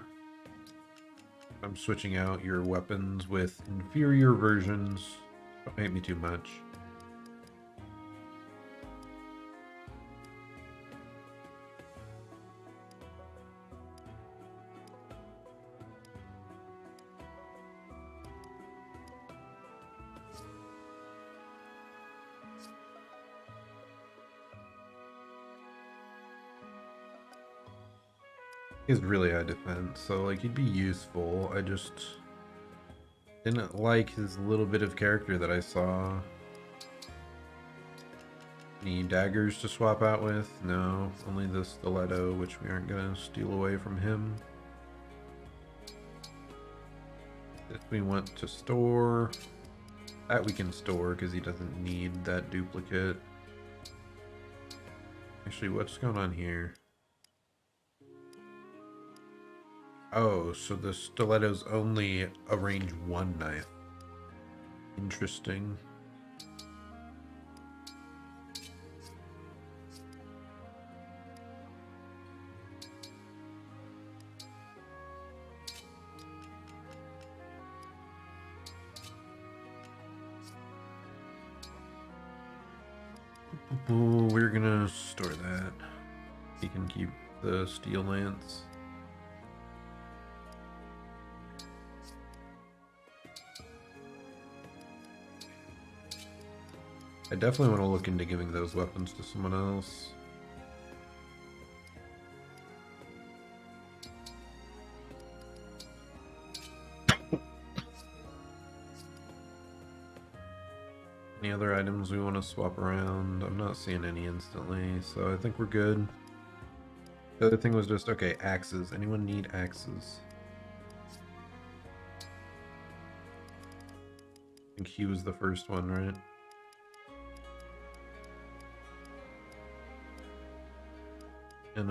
I'm switching out your weapons with inferior versions. Don't hate me too much. He's really high defense, so like he'd be useful. I just didn't like his little bit of character that I saw. Any daggers to swap out with? No, only the stiletto, which we aren't gonna steal away from him. This we want to store. That we can store because he doesn't need that duplicate. Actually, what's going on here? Oh, so the stiletto's only a range 1 knife. Interesting. Oh, we're gonna store that. He can keep the steel lance. I definitely want to look into giving those weapons to someone else. Any other items we want to swap around? I'm not seeing any instantly, so I think we're good. The other thing was just, okay, axes. Anyone need axes? I think he was the first one, right? And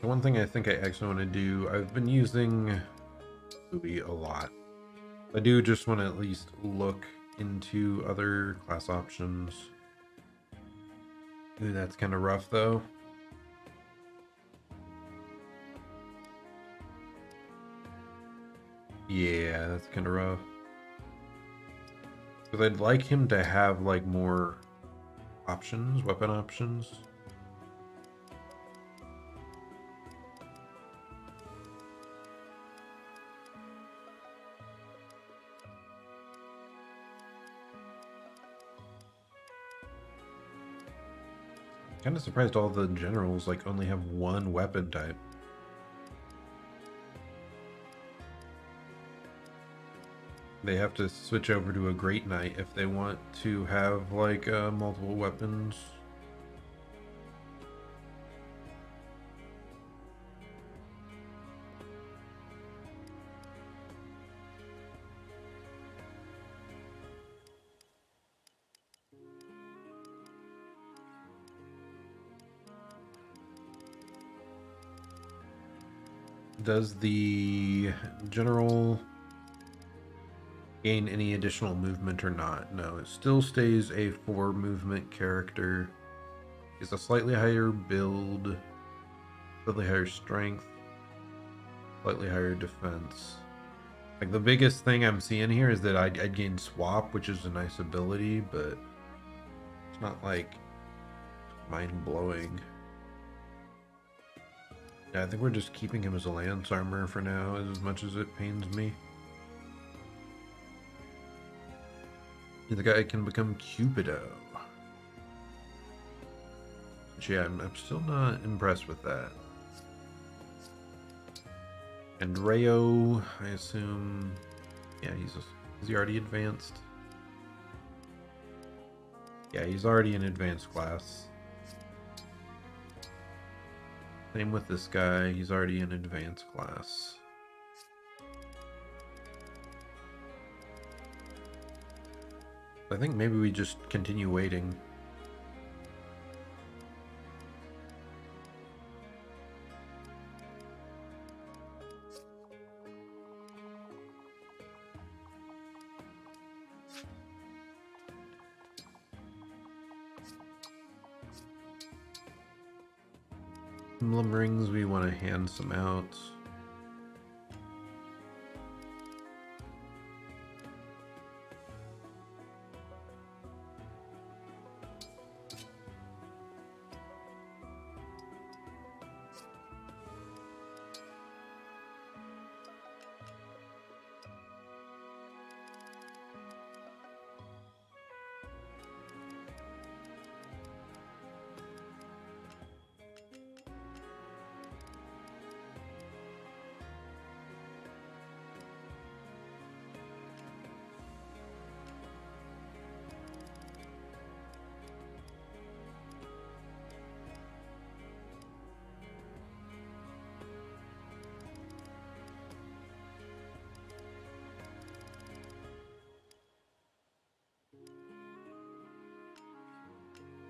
the one thing I think I actually want to do, I've been using Louis a lot. I do just want to at least look into other class options. Ooh, that's kind of rough though. Yeah, that's kind of rough. Because I'd like him to have like more options, weapon options. Kind of surprised all the generals like only have one weapon type. They have to switch over to a Great Knight if they want to have like multiple weapons. Does the general gain any additional movement or not? No, it still stays a 4 movement character. It's a slightly higher build, slightly higher strength, slightly higher defense. Like the biggest thing I'm seeing here is that I'd gain swap, which is a nice ability, but it's not like mind-blowing. Yeah, I think we're just keeping him as a lance armor for now, as much as it pains me. The guy can become Cupido. Which, yeah, I'm still not impressed with that. And Rayo, I assume... Yeah, is he already advanced? Yeah, he's already in advanced class. Same with this guy, he's already in advanced class. I think maybe we just continue waiting. Emblem rings, we want to hand some out.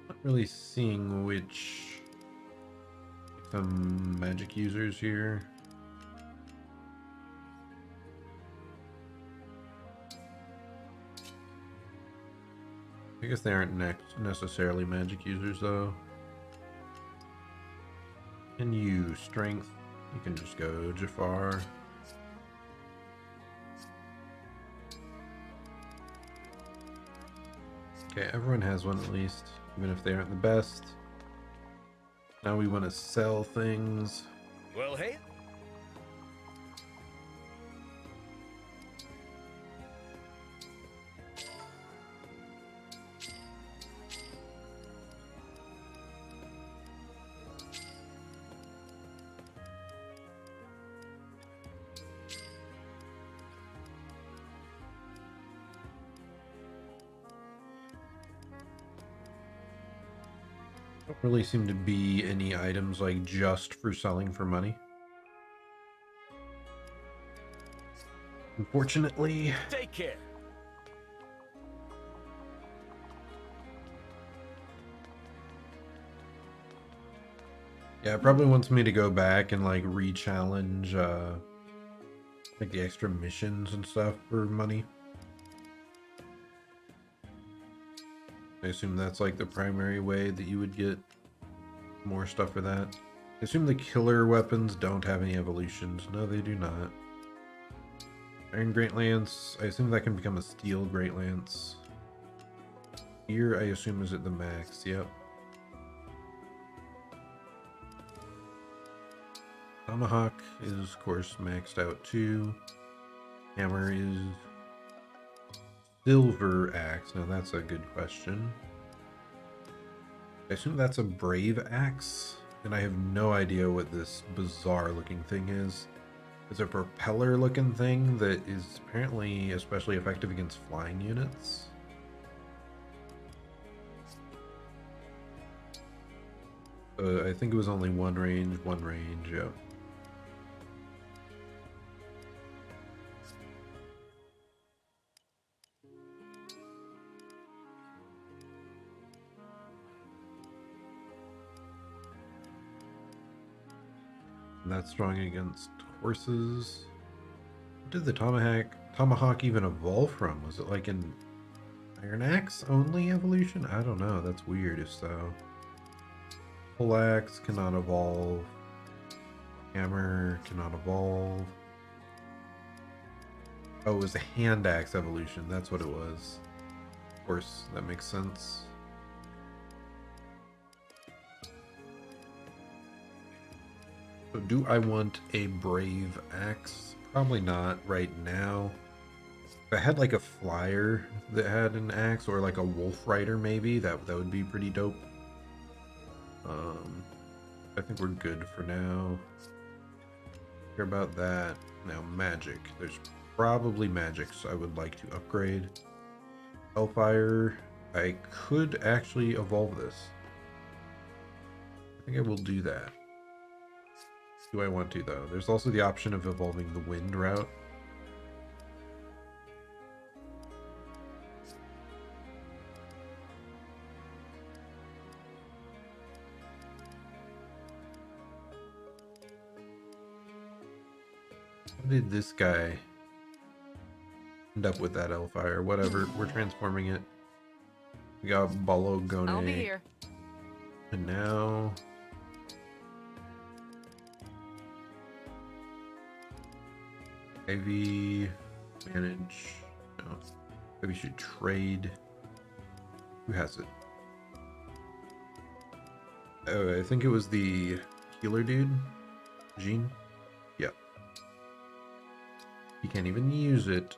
Not really seeing which some magic users here. I guess they aren't necessarily magic users though. And you, strength, you can just go Jafar. Okay, everyone has one at least, even if they aren't the best. Now we want to sell things. Well, hey. Don't really seem to be any items like just for selling for money. Unfortunately. Take care. Yeah, it probably wants me to go back and like re-challenge like the extra missions and stuff for money. I assume that's like the primary way that you would get more stuff for that. I assume the killer weapons don't have any evolutions. No, they do not. Iron Great Lance, I assume that can become a Steel Great Lance. Here, I assume, is at the max. Yep. Tomahawk is, of course, maxed out too. Hammer is Silver Axe. Now, that's a good question. I assume that's a Brave Axe, and I have no idea what this bizarre-looking thing is. It's a propeller-looking thing that is apparently especially effective against flying units. I think it was only one range, yeah. And that's strong against horses. What did the Tomahawk even evolve from? Was it like an Iron Axe only evolution? I don't know. That's weird if so. Full Axe cannot evolve. Hammer cannot evolve. Oh, it was a Hand Axe evolution. That's what it was. Of course, that makes sense. So do I want a Brave Axe? Probably not right now. If I had like a flyer that had an axe, or like a Wolf Rider maybe, that would be pretty dope. I think we're good for now. Care about that. Now magic. There's probably magics I would like to upgrade. Hellfire. I could actually evolve this. I think I will do that. Do I want to though? There's also the option of evolving the wind route. How did this guy end up with that Hellfire? Whatever, we're transforming it. We got Bologone. I'll be here. And now Ivy, manage. No, maybe we should trade. Who has it? Oh, I think it was the healer dude, Jean. Yep. He can't even use it.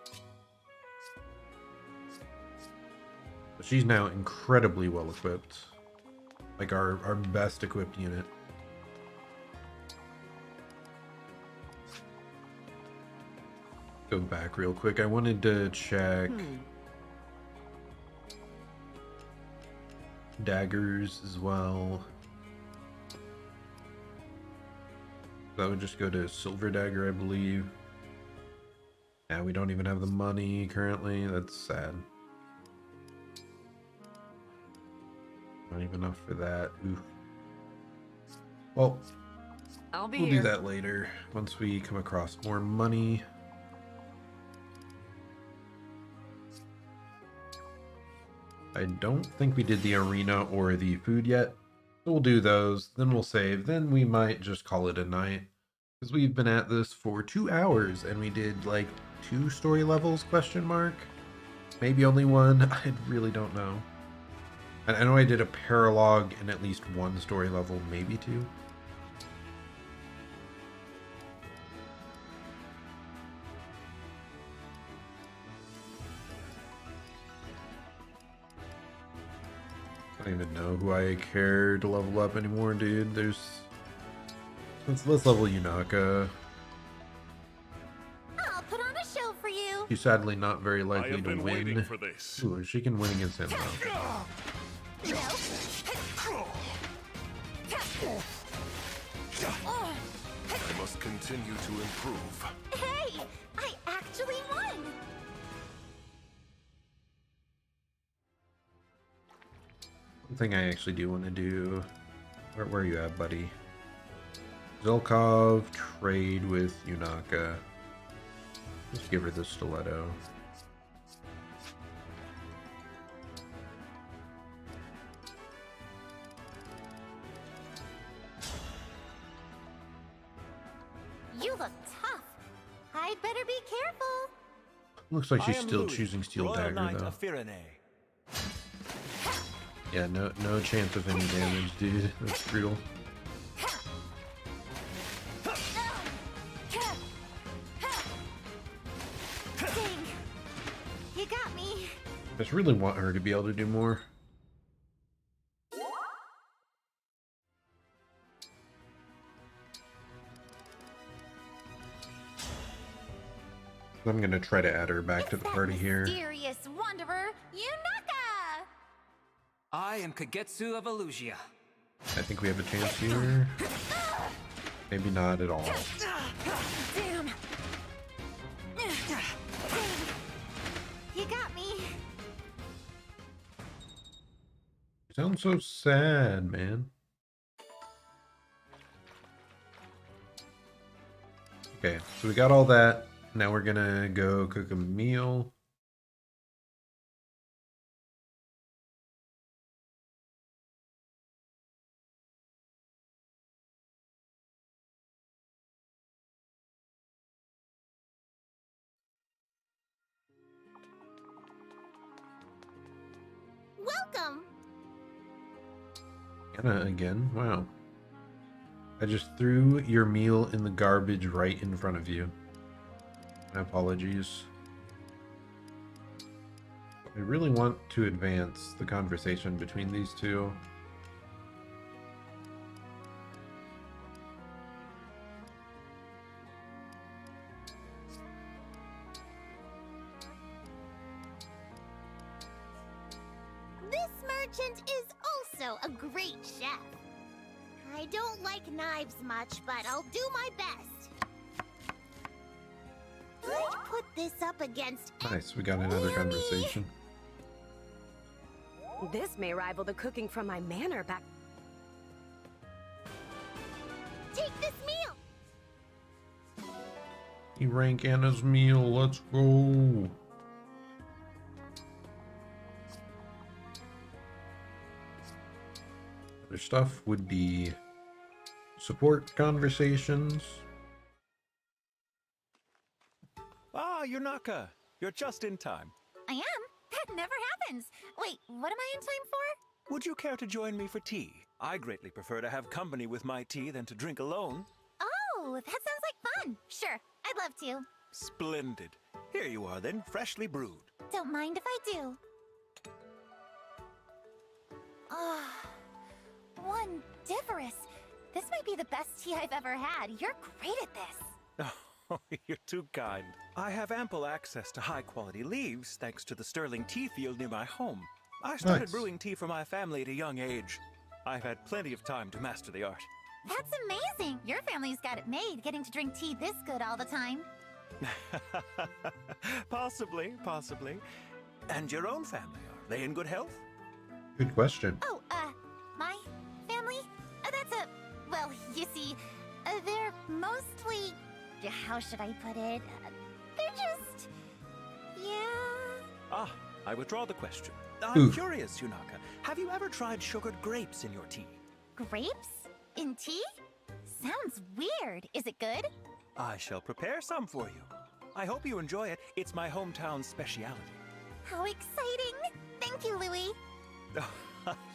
But she's now incredibly well equipped. Like our best equipped unit. Go back real quick. I wanted to check daggers as well. That would just go to Silver Dagger, I believe. Yeah, we don't even have the money currently. That's sad. Not even enough for that. Oof. Well, I'll be we'll here. do that later once we come across more money. I don't think we did the arena or the food yet. So we'll do those, then we'll save, then we might just call it a night. Because we've been at this for 2 hours and we did like 2 story levels, question mark? Maybe only 1, I really don't know. And I know I did a paralogue and at least 1 story level, maybe 2. I don't even know who I care to level up anymore, dude. Let's level Yunaka. I'll put on a show for you. She's sadly not very likely have to been win. waiting for this. Ooh, she can win against him though. I must continue to improve. Hey, I actually won. One thing I actually do want to do. Where are you at, buddy? Zelkov, trade with Yunaka. Let's give her the stiletto. You look tough. I'd better be careful. Looks like she's I am still Louis, choosing Steel Royal Dagger, Knight though. of Firene. Yeah, no chance of any damage, dude. That's brutal. Dang. You got me. I just really want her to be able to do more. I'm gonna try to add her back to the party here. Mysterious wanderer, Yunaka! I am Kagetsu of Elusia. I think we have a chance here. Maybe not at all. Damn. You got me. You sound so sad, man. Okay, so we got all that. Now we're gonna go cook a meal. Welcome. Anna again. Wow. I just threw your meal in the garbage right in front of you. My apologies. I really want to advance the conversation between these two. This merchant is also a great chef. I don't like knives much, but I'll do my best. I'd put this up against. Nice, we got another conversation. This may rival the cooking from my manor back. Take this meal. You rank Anna's meal, let's go. Other stuff would be support conversations. Ah, Yunaka. You're just in time. I am? That never happens. Wait, what am I in time for? Would you care to join me for tea? I greatly prefer to have company with my tea than to drink alone. Oh, that sounds like fun. Sure, I'd love to. Splendid. Here you are then, freshly brewed. Don't mind if I do. Ah, wondiferous. This might be the best tea I've ever had. You're great at this. Oh, you're too kind. I have ample access to high-quality leaves thanks to the sterling tea field near my home. I started Nice. brewing tea for my family at a young age. I've had plenty of time to master the art. That's amazing. Your family's got it made, getting to drink tea this good all the time. Possibly. And your own family, are they in good health? Good question. Oh, my family? Well, you see, they're mostly... How should I put it? They're just... Yeah... Ah, I withdraw the question. I'm curious, Yunaka. Have you ever tried sugared grapes in your tea? Grapes? In tea? Sounds weird. Is it good? I shall prepare some for you. I hope you enjoy it. It's my hometown speciality. How exciting! Thank you, Louis.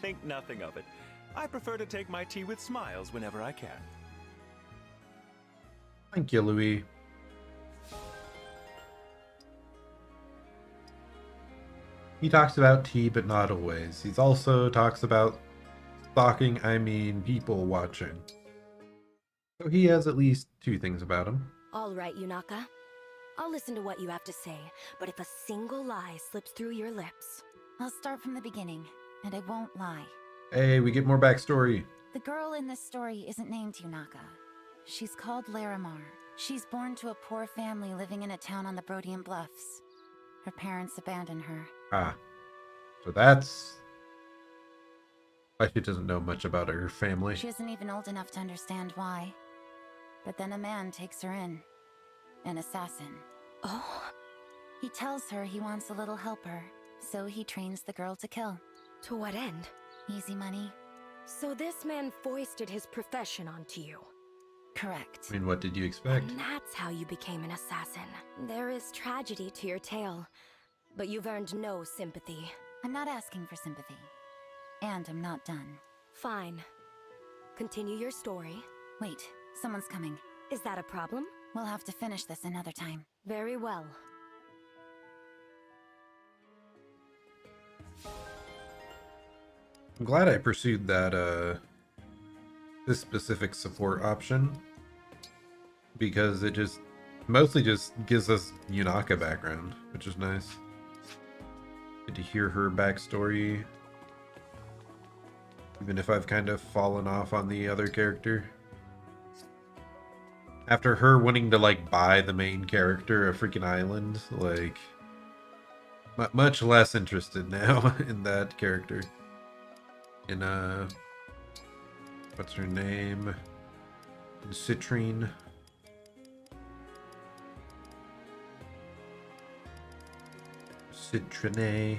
Think nothing of it. I prefer to take my tea with smiles whenever I can. Thank you, Louis. He talks about tea, but not always. He also talks about stalking, people watching. So he has at least two things about him. All right, Yunaka. I'll listen to what you have to say, but if a single lie slips through your lips... I'll start from the beginning, and I won't lie. Hey, we get more backstory. The girl in this story isn't named Yunaka. She's called Larimar. She's born to a poor family living in a town on the Brodian Bluffs. Her parents abandoned her. Ah. So that's why she doesn't know much about her family. She isn't even old enough to understand why. but then a man takes her in. An assassin. Oh? He tells her he wants a little helper, so he trains the girl to kill. To what end? Easy money. So this man foisted his profession onto you. Correct. I mean, what did you expect? And that's how you became an assassin. There is tragedy to your tale, but you've earned no sympathy. I'm not asking for sympathy. And I'm not done. Fine. Continue your story. Wait, someone's coming. Is that a problem? We'll have to finish this another time. Very well. I'm glad I pursued that, this specific support option. Because it just mostly just gives us Yunaka background, which is nice. Good to hear her backstory. Even if I've kind of fallen off on the other character. After her wanting to, like, buy the main character a freaking island, like... much less interested now in that character. In, what's her name? In Citrine. Citrine.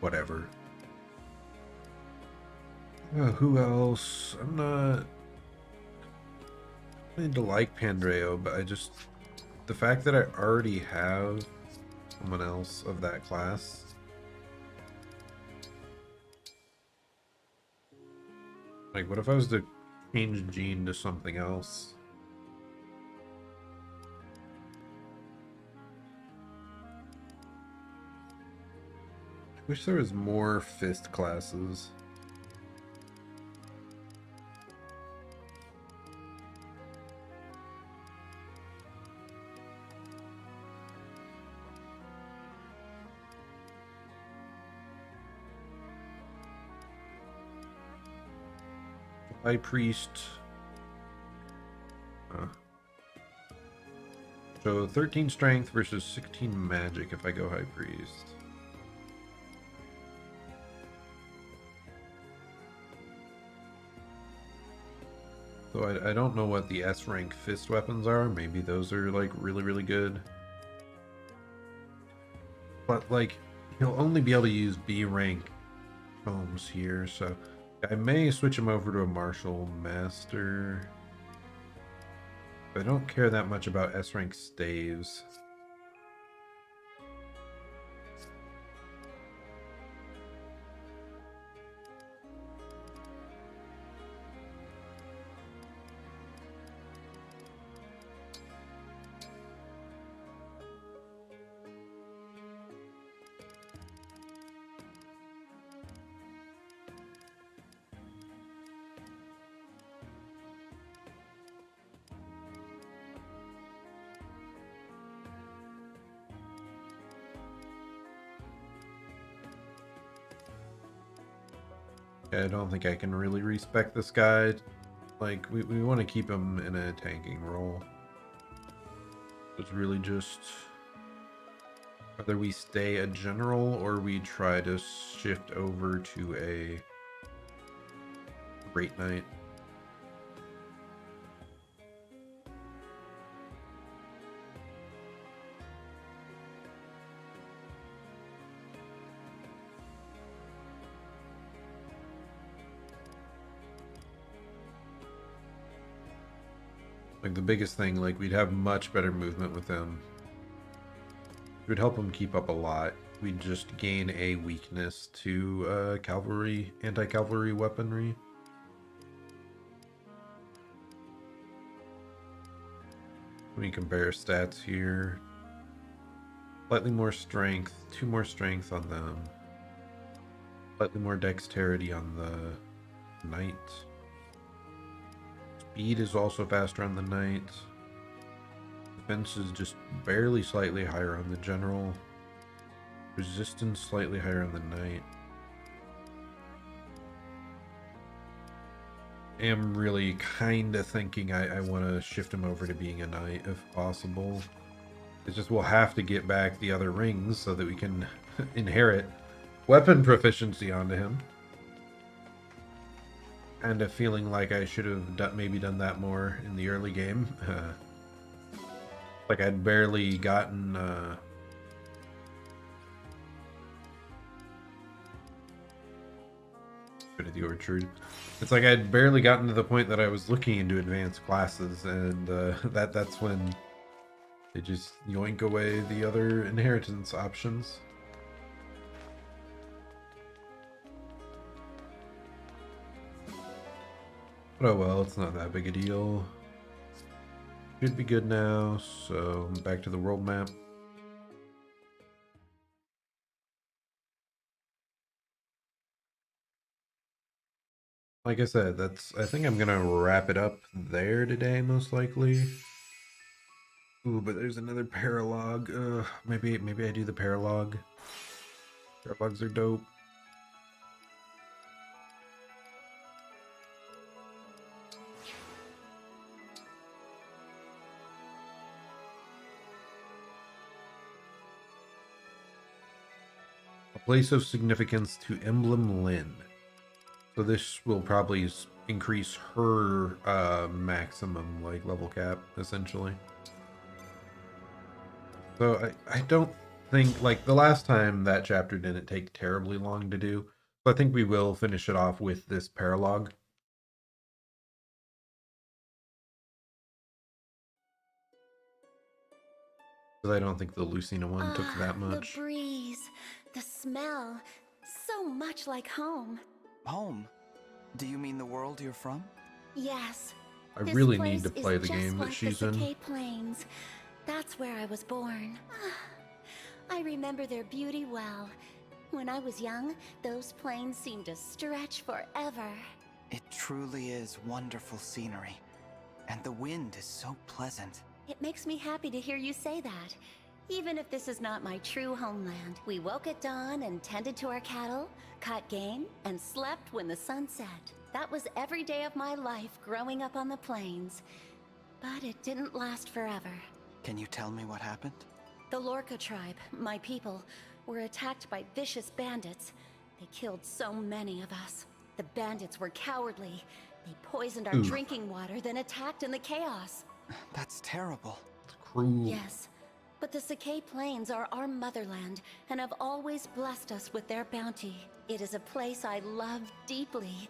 Whatever. Who else? I'm not... I need to like Pandreo, but I just... The fact that I already have someone else of that class... Like, what if I was to change Jean to something else? I wish there was more fist classes. High Priest. So 13 strength versus 16 magic if I go High Priest. So I don't know what the S rank fist weapons are. Maybe those are like really good. But like he'll only be able to use B rank combs here, so I may switch him over to a martial master. I don't care that much about S rank staves. I don't think I can really respect this guy. Like, we want to keep him in a tanking role. It's really just whether we stay a general or we try to shift over to a Great Knight. Like the biggest thing, like we'd have much better movement with him. It would help him keep up a lot. We'd just gain a weakness to cavalry, anti-cavalry weaponry. When you compare stats here, slightly more strength, 2 more strength on them, slightly more dexterity on the knight. Speed is also faster on the knight. Defense is just barely slightly higher on the general. Resistance slightly higher on the knight. I am really kind of thinking I want to shift him over to being a knight if possible. It's just we'll have to get back the other rings so that we can inherit weapon proficiency onto him. kind of feeling like I should have maybe done that more in the early game. Like I'd barely gotten bit of the orchard. It's like I'd barely gotten to the point that I was looking into advanced classes, and that's when they just yoink away the other inheritance options. But oh well, it's not that big a deal. Should be good now, so back to the world map. Like I said, I think I'm gonna wrap it up there today, most likely. Ooh, but there's another paralog. Maybe I do the paralog. Paralogs are dope. A place of significance to Emblem Lynn. So this will probably increase her maximum like level cap, essentially. So I don't think, like the last time that chapter didn't take terribly long to do. So I think we will finish it off with this paralog. Because I don't think the Lucina one took that much. The breeze, the smell, so much like home. Home? Do you mean the world you're from? Yes. I really need to play the game that she's in. The Plains. That's where I was born. I remember their beauty well. When I was young, those plains seemed to stretch forever. It truly is wonderful scenery. And the wind is so pleasant. It makes me happy to hear you say that. Even if this is not my true homeland, we woke at dawn and tended to our cattle, caught game, and slept when the sun set. That was every day of my life growing up on the plains. But it didn't last forever. Can you tell me what happened? The Lorca tribe, my people, were attacked by vicious bandits. They killed so many of us. The bandits were cowardly. They poisoned our drinking water, then attacked in the chaos. That's terrible. It's cruel. Yes, but the Sakai Plains are our motherland and have always blessed us with their bounty. It is a place I love deeply,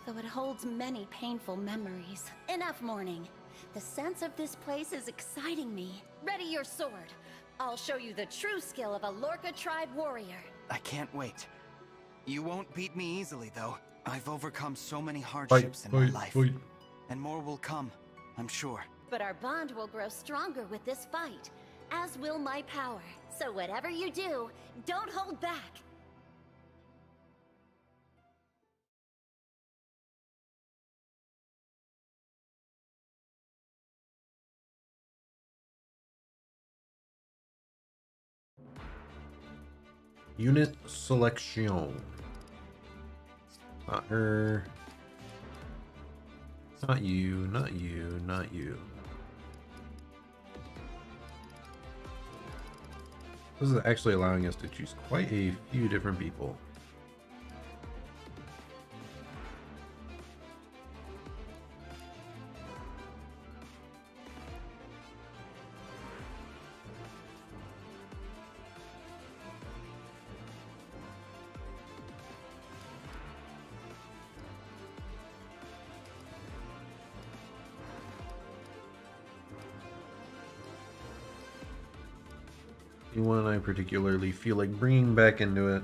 though it holds many painful memories. Enough mourning. The sense of this place is exciting me. Ready your sword. I'll show you the true skill of a Lorca tribe warrior. I can't wait. You won't beat me easily, though. I've overcome so many hardships in my life. And more will come, I'm sure. But our bond will grow stronger with this fight, as will my power. So whatever you do, don't hold back. Unit selection. Not her. Not you, not you, not you. This is actually allowing us to choose quite a few different people. One I particularly feel like bringing back into it.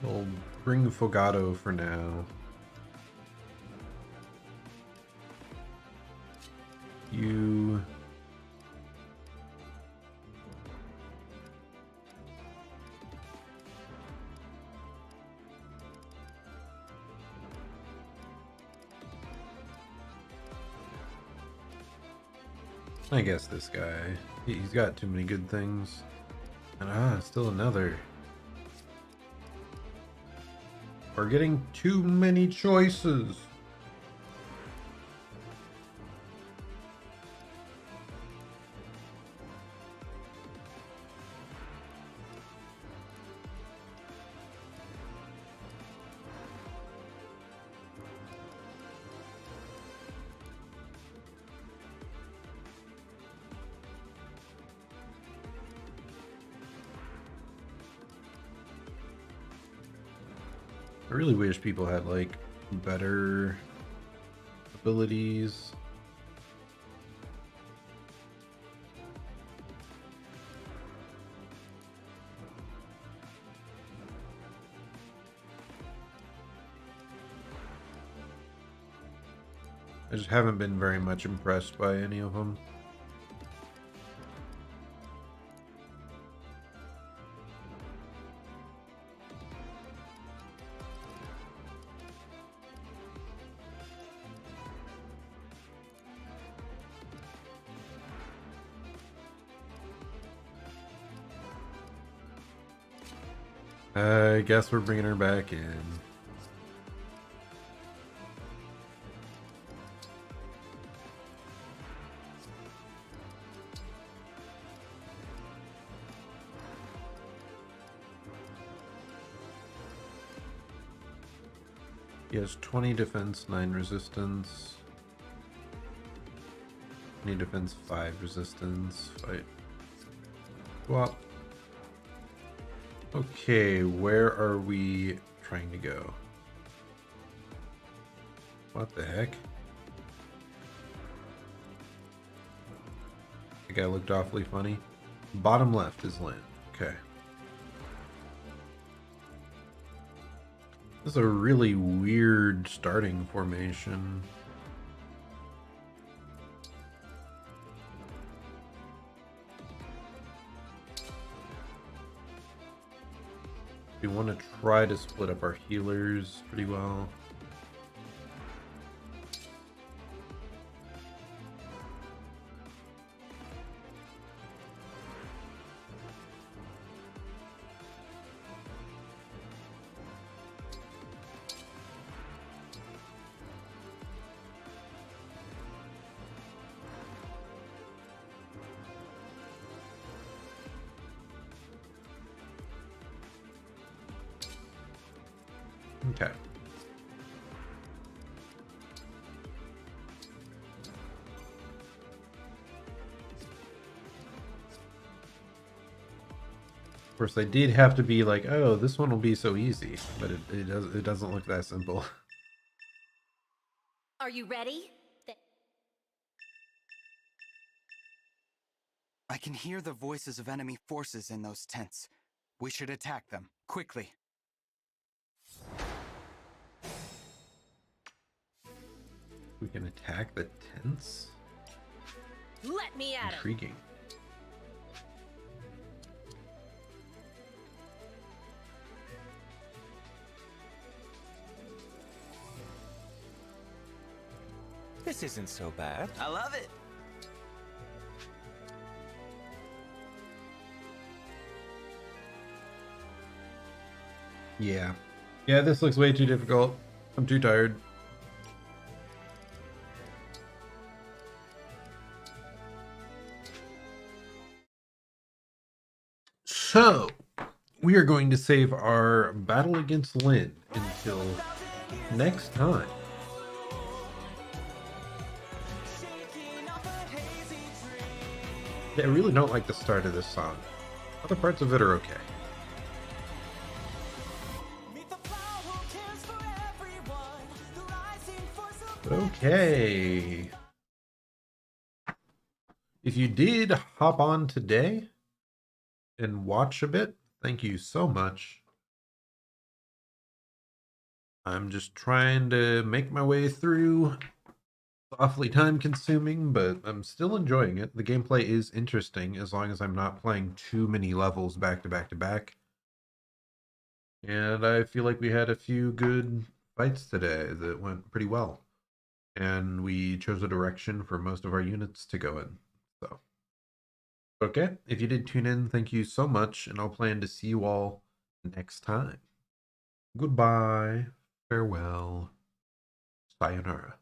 We'll bring Fogado for now. You... I guess this guy. He's got too many good things. And still another. We're getting too many choices. I really wish people had like better abilities. I just haven't been very much impressed by any of them. I guess we're bringing her back in. He has 20 defense, 9 resistance. 20 defense, 5 resistance. Fight. Swap. Okay, where are we trying to go? What the heck? The guy looked awfully funny. Bottom left is land. Okay. This is a really weird starting formation. We want to try to split up our healers pretty well. Okay. Of course, they did have to be like, oh, this one will be so easy, but it doesn't look that simple. Are you ready? I can hear the voices of enemy forces in those tents. We should attack them, quickly. We can attack the tents? Let me at him. Intriguing. This isn't so bad. I love it. Yeah. Yeah, this looks way too difficult. I'm too tired. So, we are going to save our battle against Lynn until next time. I really don't like the start of this song. Other parts of it are okay. Okay. If you did hop on today and watch a bit, thank you so much. I'm just trying to make my way through. Awfully time consuming, but I'm still enjoying it. The gameplay is interesting as long as I'm not playing too many levels back to back to back. And I feel like we had a few good fights today that went pretty well. And we chose a direction for most of our units to go in. So, okay, if you did tune in, thank you so much, and I'll plan to see you all next time. Goodbye, farewell, sayonara.